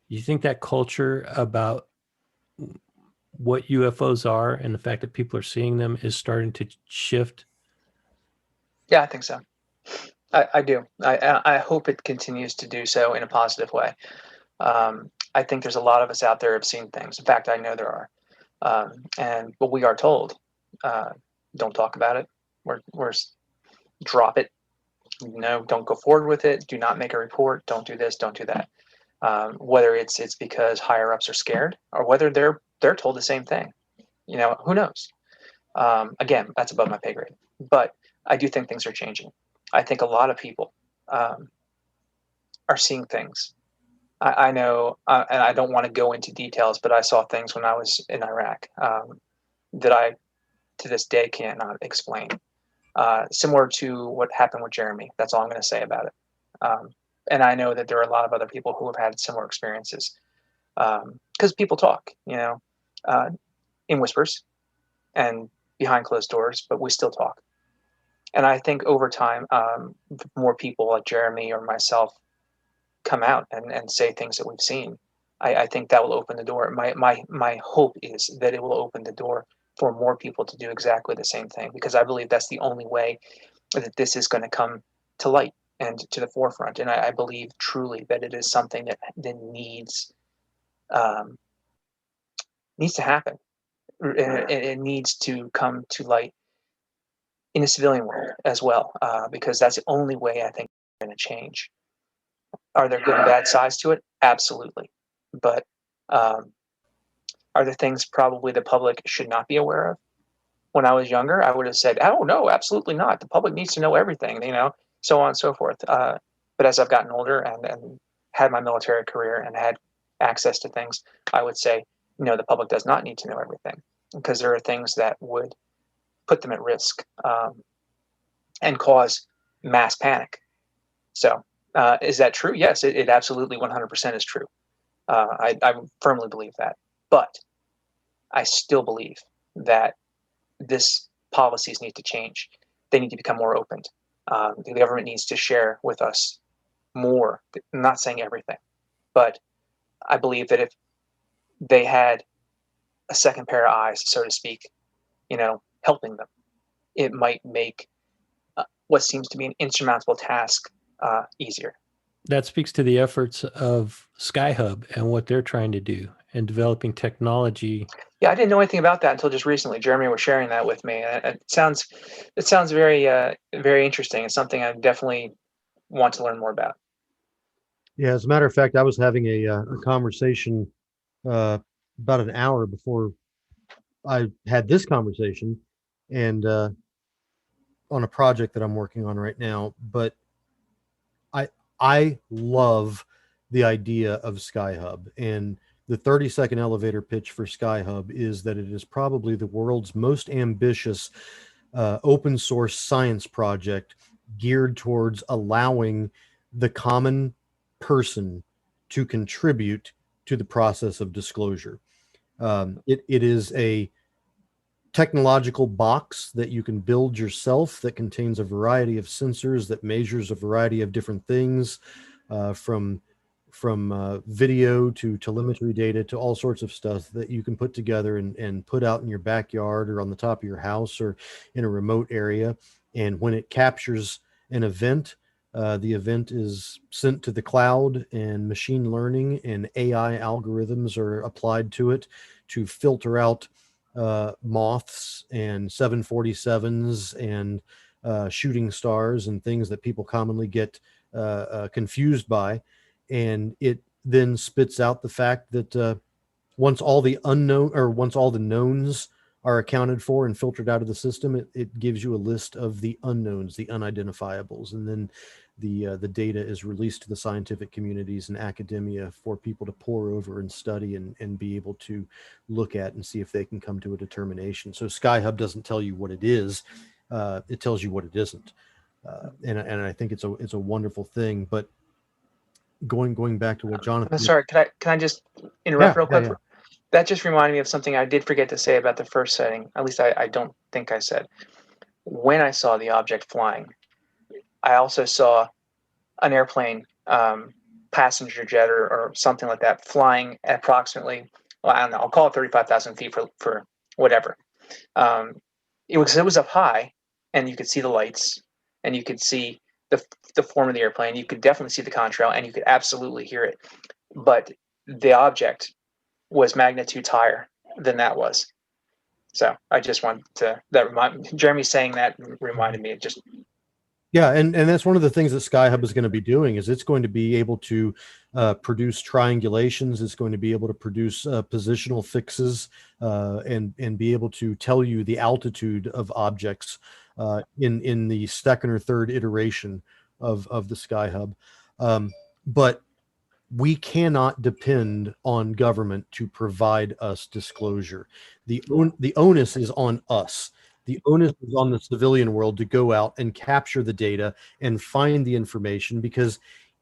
you think that culture about what UFOs are and the fact that people are seeing them is starting to shift? Yeah, I think so. I do. I hope it continues to do so in a positive way. I think there's a lot of us out there have seen things. In fact, I know there are. But we are told, don't talk about it. We're drop it. No, don't go forward with it. Do not make a report. Don't do this. Don't do that. Whether it's because higher ups are scared or whether they're told the same thing. Who knows? Again, that's above my pay grade. But I do think things are changing. I think a lot of people are seeing things. I know, and I don't want to go into details, but I saw things when I was in Iraq that I, to this day, cannot explain. Similar to what happened with Jeremy. That's all I'm going to say about it. And I know that there are a lot of other people who have had similar experiences because people talk, in whispers and behind closed doors, but we still talk. And I think over time, more people like Jeremy or myself come out and say things that we've seen. I think that will open the door. My hope is that it will open the door for more people to do exactly the same thing, because I believe that's the only way that this is going to come to light and to the forefront. And I believe truly that it is something that um, needs to happen. It needs to come to light in the civilian world as well, because that's the only way I think it's going to change. Are there good and bad sides to it? Absolutely. But um, are there things probably the public should not be aware of? When I was younger, I would have said, "Oh no, absolutely not. The public needs to know everything," so on and so forth. But as I've gotten older and had my military career and had access to things, I would say, no, the public does not need to know everything, because there are things that would put them at risk, and cause mass panic. So, is that true? Yes, it absolutely 100% is true. I firmly believe that. But I still believe that this policies need to change. They need to become more open. The government needs to share with us more. I'm not saying everything, but I believe that if they had a second pair of eyes, so to speak, helping them, it might make what seems to be an insurmountable task easier. That speaks to the efforts of SkyHub and what they're trying to do and developing technology. Yeah, I didn't know anything about that until just recently. Jeremy was sharing that with me. It sounds very interesting. It's something I definitely want to learn more about. Yeah, as a matter of fact, I was having a conversation about an hour before I had this conversation, and on a project that I'm working on right now. But I love the idea of SkyHub, and the 30-second elevator pitch for SkyHub is that it is probably the world's most ambitious open source science project geared towards allowing the common person to contribute to the process of disclosure. It is a technological box that you can build yourself that contains a variety of sensors that measures a variety of different things, from video to telemetry data to all sorts of stuff that you can put together and put out in your backyard or on the top of your house or in a remote area. And when it captures an event, the event is sent to the cloud, and machine learning and AI algorithms are applied to it to filter out moths and 747s and shooting stars and things that people commonly get confused by. And it then spits out the fact that once all the knowns are accounted for and filtered out of the system, it gives you a list of the unknowns, the unidentifiables, and then the data is released to the scientific communities and academia for people to pore over and study and be able to look at and see if they can come to a determination. So SkyHub doesn't tell you what it is; it tells you what it isn't, and I think it's a wonderful thing. But going back to what Jonathan, I'm sorry, can I just interrupt real quick? That just reminded me of something I did forget to say about the first sighting. At least I don't think I said. When I saw the object flying, I also saw an airplane, passenger jet or something like that, flying at approximately, well, I don't know, I'll call it 35,000 feet for whatever. It was up high, and you could see the lights, and you could see the form of the airplane. You could definitely see the contrail, and you could absolutely hear it. But the object was magnitudes higher than that was. So I just wanted to Jeremy saying that reminded me. It just yeah, and that's one of the things that SkyHub is going to be doing is it's going to be able to produce triangulations. It's going to be able to produce positional fixes and be able to tell you the altitude of objects in the second or third iteration of the SkyHub. But we cannot depend on government to provide us disclosure. The onus is on us. The onus is on the civilian world to go out and capture the data and find the information, because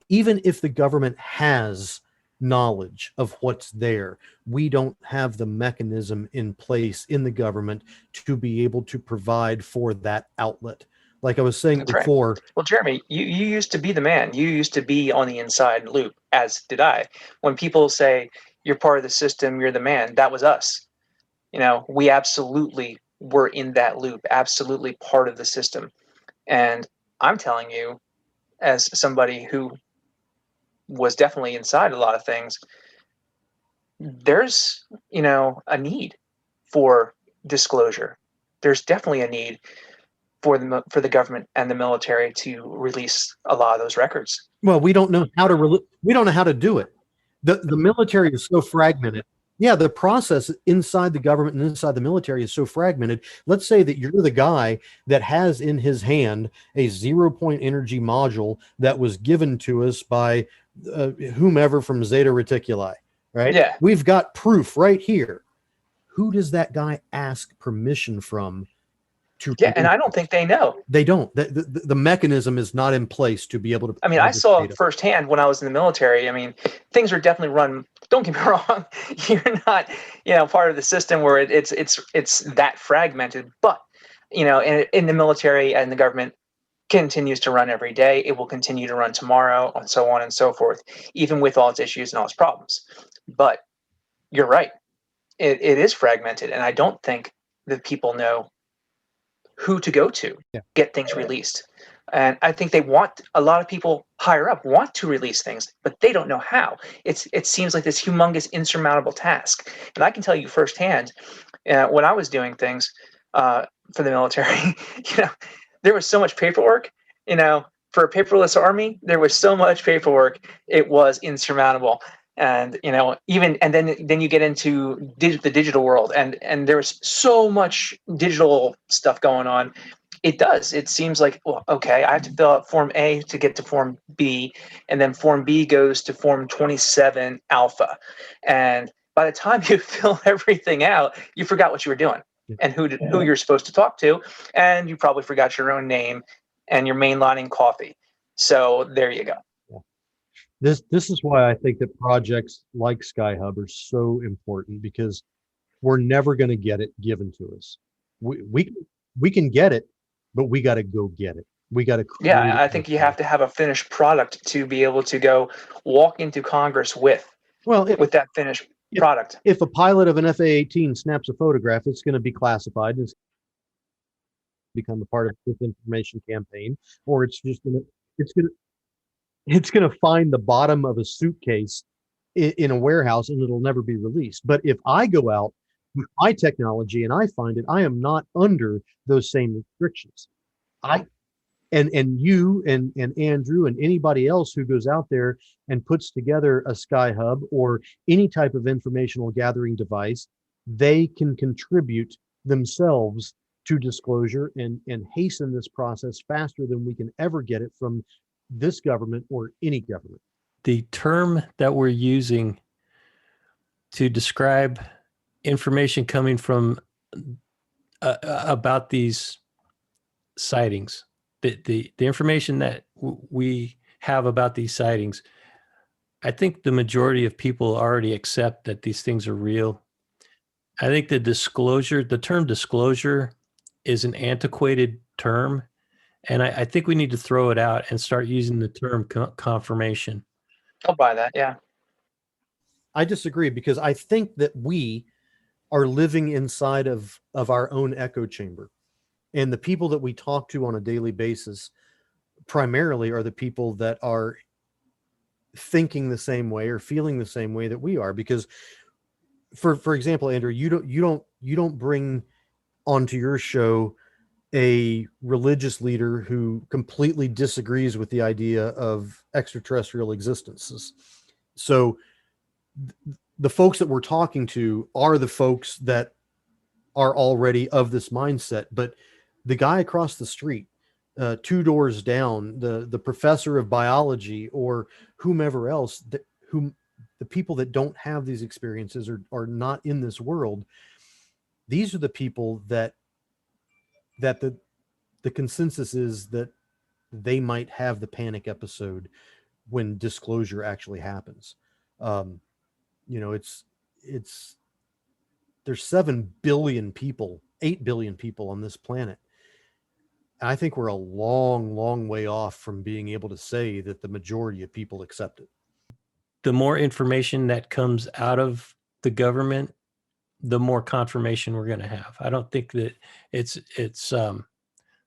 even if the government has knowledge of what's there, we don't have the mechanism in place in the government to be able to provide for that outlet. Like I was saying That's right. before. Well, Jeremy, you used to be the man. You used to be on the inside loop, as did I. When people say you're part of the system, you're the man, that was us. We absolutely were in that loop, absolutely part of the system. And I'm telling you, as somebody who was definitely inside a lot of things, there's, a need for disclosure. There's definitely a need for the government and the military to release a lot of those records. Well, we don't know how to do it. The military is so fragmented. Yeah, the process inside the government and inside the military is so fragmented. Let's say that you're the guy that has in his hand a 0-point energy module that was given to us by whomever from Zeta Reticuli, right? Yeah. We've got proof right here. Who does that guy ask permission from? Yeah, and I don't think they know. They don't. The mechanism is not in place to be able to. I mean, I saw firsthand when I was in the military. I mean, things are definitely run. Don't get me wrong. You're not, part of the system where it's that fragmented. But in the military and the government continues to run every day. It will continue to run tomorrow, and so on and so forth, even with all its issues and all its problems. But you're right. It is fragmented, and I don't think that people know who to go to get things released. And I think a lot of people higher up want to release things, but they don't know how. It seems like this humongous, insurmountable task. And I can tell you firsthand, when I was doing things for the military, there was so much paperwork. For a paperless army, there was so much paperwork. It was insurmountable. And then you get into the digital world, and there's so much digital stuff going on. It seems like, well, okay, I have to fill out Form A to get to Form B, and then Form B goes to Form 27 Alpha, and by the time you fill everything out, you forgot what you were doing and who you're supposed to talk to, and you probably forgot your own name and your mainlining coffee. So there you go. This is why I think that projects like SkyHub are so important, because we're never going to get it given to us. We can get it, but we got to go get it. We got to. Yeah, I think you have to have a finished product to be able to go walk into Congress with. Well, with that finished product. If a pilot of an FA-18 snaps a photograph, it's going to be classified. It's become a part of this information campaign, or it's going to find the bottom of a suitcase in a warehouse, and it'll never be released. But if I go out with my technology and I find it, I am not under those same restrictions. And you and Andrew and anybody else who goes out there and puts together a SkyHub or any type of informational gathering device, they can contribute themselves to disclosure and hasten this process faster than we can ever get it from this government or any government. The term that we're using to describe information coming from about these sightings, the information that we have about these sightings, I think the majority of people already accept that these things are real. I think the term disclosure is an antiquated term, and I think we need to throw it out and start using the term confirmation. I'll buy that, yeah. I disagree, because I think that we are living inside of our own echo chamber. And the people that we talk to on a daily basis primarily are the people that are thinking the same way or feeling the same way that we are. Because for example, Andrew, you don't bring onto your show a religious leader who completely disagrees with the idea of extraterrestrial existences. So the folks that we're talking to are the folks that are already of this mindset. But the guy across the street, 2 doors down, the professor of biology or whomever else, the people that don't have these experiences are not in this world. These are the people that the consensus is that they might have the panic episode when disclosure actually happens. There's 7 billion people, 8 billion people on this planet. I think we're a long, long way off from being able to say that the majority of people accept it. The more information that comes out of the government, the more confirmation we're going to have. I don't think that it's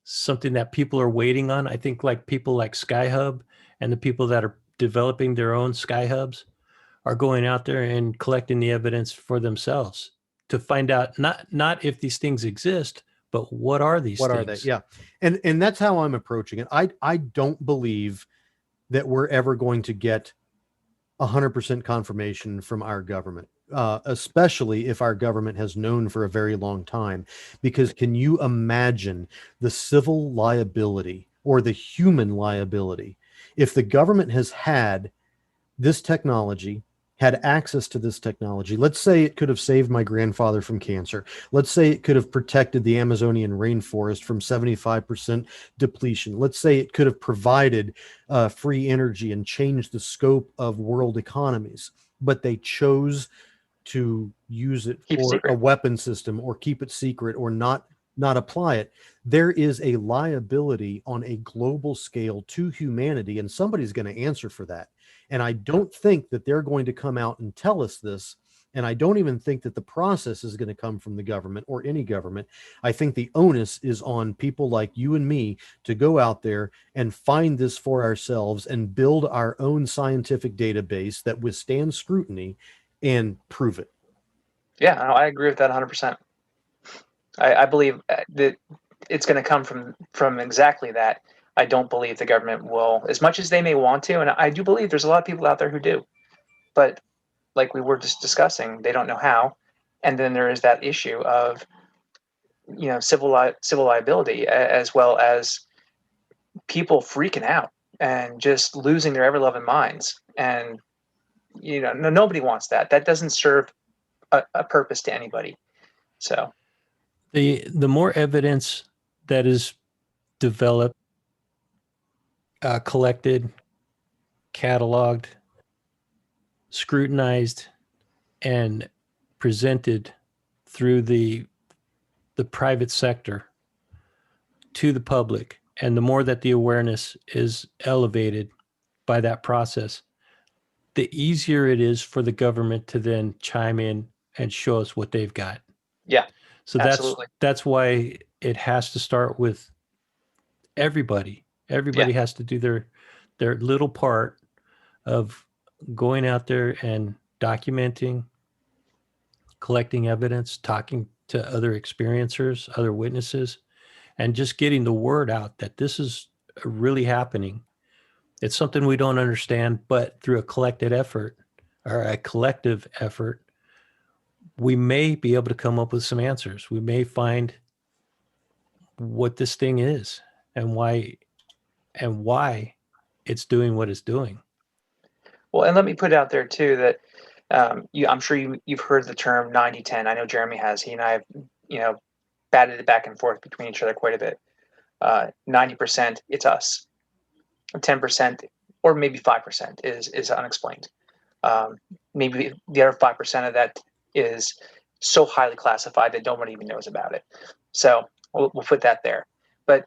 something that people are waiting on. I think like people like SkyHub and the people that are developing their own SkyHubs are going out there and collecting the evidence for themselves to find out not if these things exist, but what are these What things? are they? Yeah. And that's how I'm approaching it. I don't believe that we're ever going to get 100% confirmation from our government, especially if our government has known for a very long time. Because can you imagine the civil liability or the human liability if the government has had this technology, had access to this technology? Let's say it could have saved my grandfather from cancer. Let's say it could have protected the Amazonian rainforest from 75% depletion. Let's say it could have provided free energy and changed the scope of world economies, but they chose to use it Keep it for secret. a weapon system or keep it secret or not apply it. There is a liability on a global scale to humanity, and somebody's going to answer for that. And I don't think that they're going to come out and tell us this. And I don't even think that the process is going to come from the government or any government. I think the onus is on people like you and me to go out there and find this for ourselves and build our own scientific database that withstands scrutiny and prove it. Yeah, no, I agree with that 100%. I believe that it's going to come from exactly that. I don't believe the government will, as much as they may want to, and I do believe there's a lot of people out there who do, but like we were just discussing, they don't know how. And then there is that issue of, civil liability, as well as people freaking out and just losing their ever-loving minds. And nobody wants that. That doesn't serve a purpose to anybody. So The more evidence that is developed, collected, cataloged, scrutinized, and presented through the private sector to the public, and the more that the awareness is elevated by that process, the easier it is for the government to then chime in and show us what they've got. yeah, So absolutely. that's why it has to start with everybody. Everybody has to do their little part of going out there and documenting, collecting evidence, talking to other experiencers, other witnesses, and just getting the word out that this is really happening. It's something we don't understand, but through a collected effort or a collective effort, we may be able to come up with some answers. We may find what this thing is and why it's doing what it's doing. Well, and let me put it out there too that I'm sure you've heard the term 90-10. I know Jeremy has. He and I have, batted it back and forth between each other quite a bit. 90%, it's us. 10% or maybe 5% is unexplained. Maybe the other 5% of that is so highly classified that nobody even knows about it. So we'll put that there. But,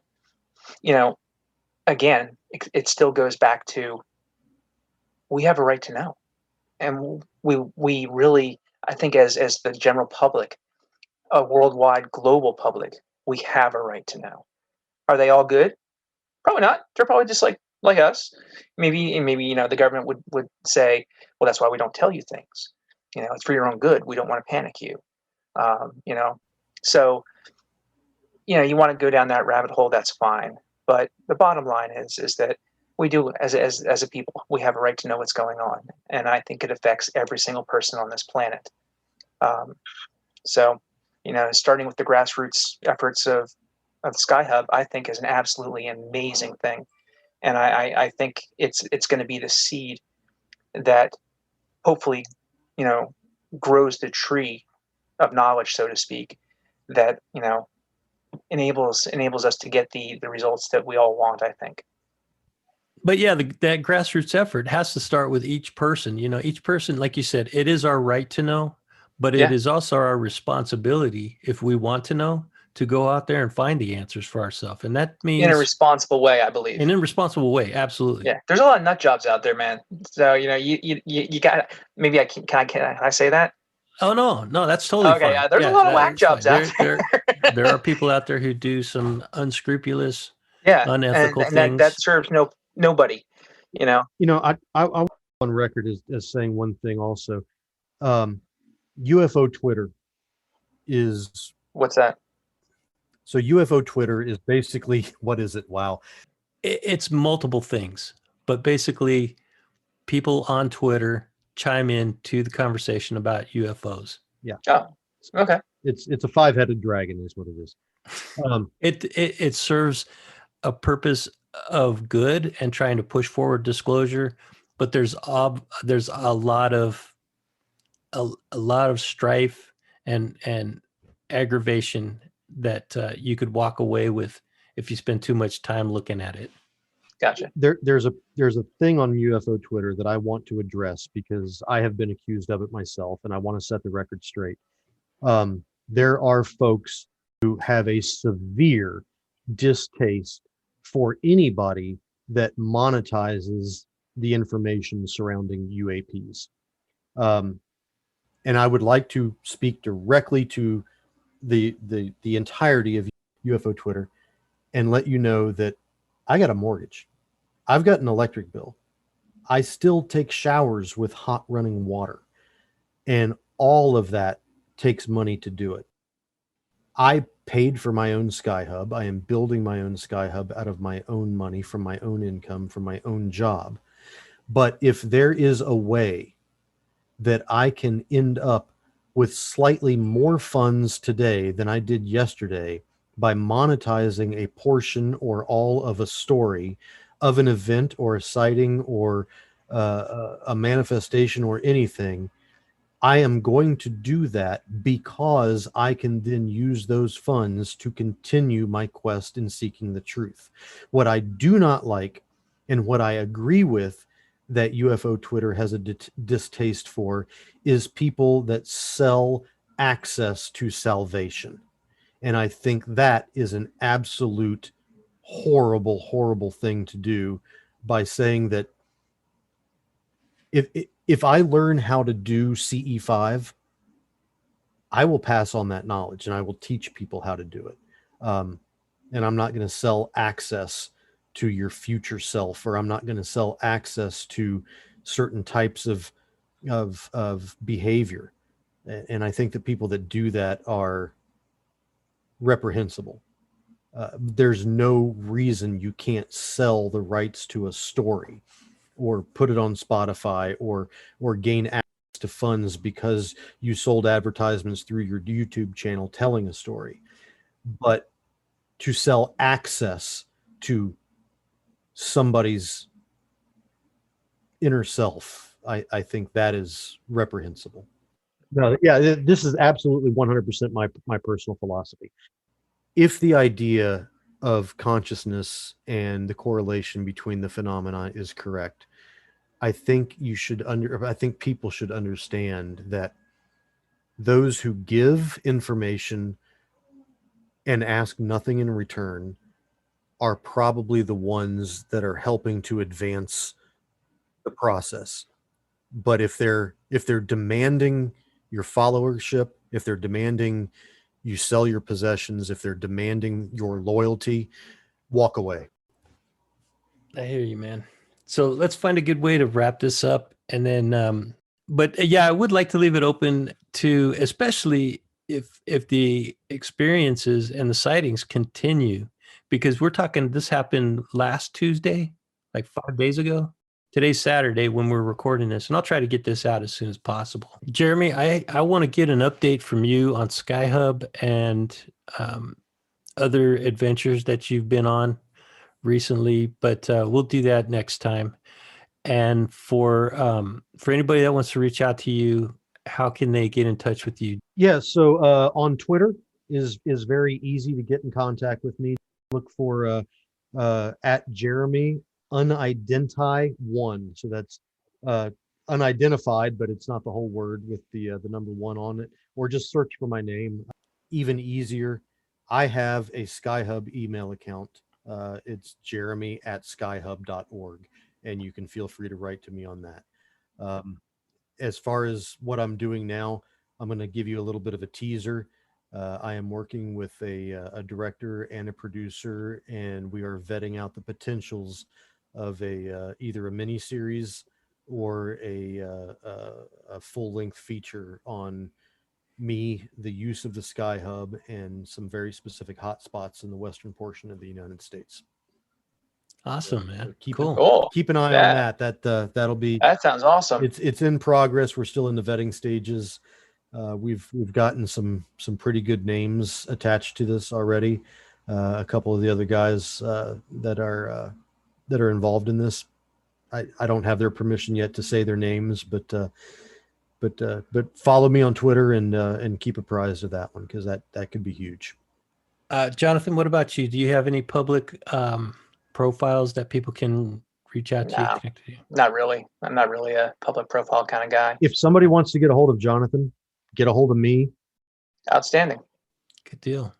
again, it still goes back to we have a right to know. And we really, I think as the general public, a worldwide global public, we have a right to know. Are they all good? Probably not. They're probably just like us. Maybe the government would say, well, that's why we don't tell you things. It's for your own good. We don't want to panic you. So you want to go down that rabbit hole, that's fine. But the bottom line is that we do, as a people, we have a right to know what's going on, and I think it affects every single person on this planet. So, starting with the grassroots efforts of SkyHub, I think is an absolutely amazing thing, and I think it's going to be the seed that hopefully, grows the tree of knowledge, so to speak, that enables us to get the results that we all want, I think. But yeah, that grassroots effort has to start with each person. Each person, like you said, it is our right to know, but it is also our responsibility, if we want to know, to go out there and find the answers for ourselves. And that means in a responsible way, I believe. in a responsible way. Absolutely. Yeah. There's a lot of nut jobs out there, man. So, you got, maybe can I say that? Oh, no, that's totally fine. Yeah. There's a lot of whack jobs out there. There are people out there who do some unscrupulous, yeah, unethical and things. that serves nobody, I on record as saying one thing also. UFO Twitter is What's that? So UFO Twitter is basically, what is it? Wow. It's multiple things, but basically people on Twitter chime in to the conversation about UFOs. Yeah. Oh, okay. It's a 5-headed dragon is what it is. It serves a purpose of good and trying to push forward disclosure, but there's a lot of strife and aggravation that you could walk away with if you spend too much time looking at it. Gotcha. There's a thing on UFO Twitter that I want to address because I have been accused of it myself, and I want to set the record straight. There are folks who have a severe distaste for anybody that monetizes the information surrounding UAPs. And I would like to speak directly to the entirety of UFO Twitter and let you know that I got a mortgage. I've got an electric bill. I still take showers with hot running water. And all of that takes money to do it. I paid for my own SkyHub. I am building my own SkyHub out of my own money, from my own income, from my own job. But if there is a way that I can end up with slightly more funds today than I did yesterday by monetizing a portion or all of a story of an event or a sighting or a manifestation or anything, I am going to do that because I can then use those funds to continue my quest in seeking the truth. What I do not like, and what I agree with that UFO Twitter has a distaste for, is people that sell access to salvation. And I think that is an absolute horrible, horrible thing to do by saying that if I learn how to do CE5, I will pass on that knowledge and I will teach people how to do it. And I'm not going to sell access to your future self, or I'm not going to sell access to certain types of behavior. And I think that people that do that are reprehensible. There's no reason you can't sell the rights to a story or put it on Spotify or gain access to funds because you sold advertisements through your YouTube channel telling a story. But to sell access to somebody's inner self, I think that is reprehensible. No, yeah, this is absolutely 100% my personal philosophy. If the idea of consciousness and the correlation between the phenomena is correct, I think people should understand that those who give information and ask nothing in return are probably the ones that are helping to advance the process. But if they're demanding your followership, if they're demanding you sell your possessions, if they're demanding your loyalty, walk away. I hear you, man. So let's find a good way to wrap this up. And then, but yeah, I would like to leave it open to, especially if the experiences and the sightings continue, because we're talking, this happened last Tuesday, like 5 days ago. Today's Saturday when we're recording this, and I'll try to get this out as soon as possible. Jeremy, I want to get an update from you on SkyHub and other adventures that you've been on recently, but we'll do that next time. And for anybody that wants to reach out to you, how can they get in touch with you? Yeah, so on Twitter is very easy to get in contact with me. Look for at Jeremy Unidenti 1. So that's unidentified, but it's not the whole word with the number 1 on it. Or just search for my name. Even easier, I have a SkyHub email account. It's jeremy@skyhub.org, and you can feel free to write to me on that. As far as what I'm doing now, I'm going to give you a little bit of a teaser. I am working with a director and a producer, and we are vetting out the potentials of either a mini series or a full-length feature on me, the use of the SkyHub, and some very specific hotspots in the western portion of the United States. Awesome, man. So keep Cool. keep an eye on that. That'll be. That sounds awesome. It's in progress. We're still in the vetting stages. We've gotten some pretty good names attached to this already. A couple of the other guys that are involved in this, I don't have their permission yet to say their names, but follow me on Twitter and keep apprised of that one, because that could be huge. Jonathan, what about you? Do you have any public profiles that people can reach out to you, connect to you? Not really. I'm not really a public profile kind of guy. If somebody wants to get a hold of Jonathan, get a hold of me. Outstanding. Good deal. All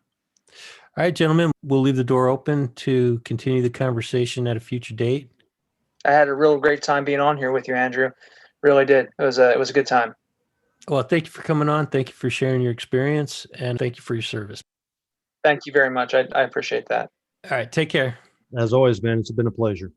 right, gentlemen, we'll leave the door open to continue the conversation at a future date. I had a real great time being on here with you, Andrew. Really did. It was a good time. Well, thank you for coming on. Thank you for sharing your experience, and thank you for your service. Thank you very much. I appreciate that. All right, take care. As always, man, it's been a pleasure.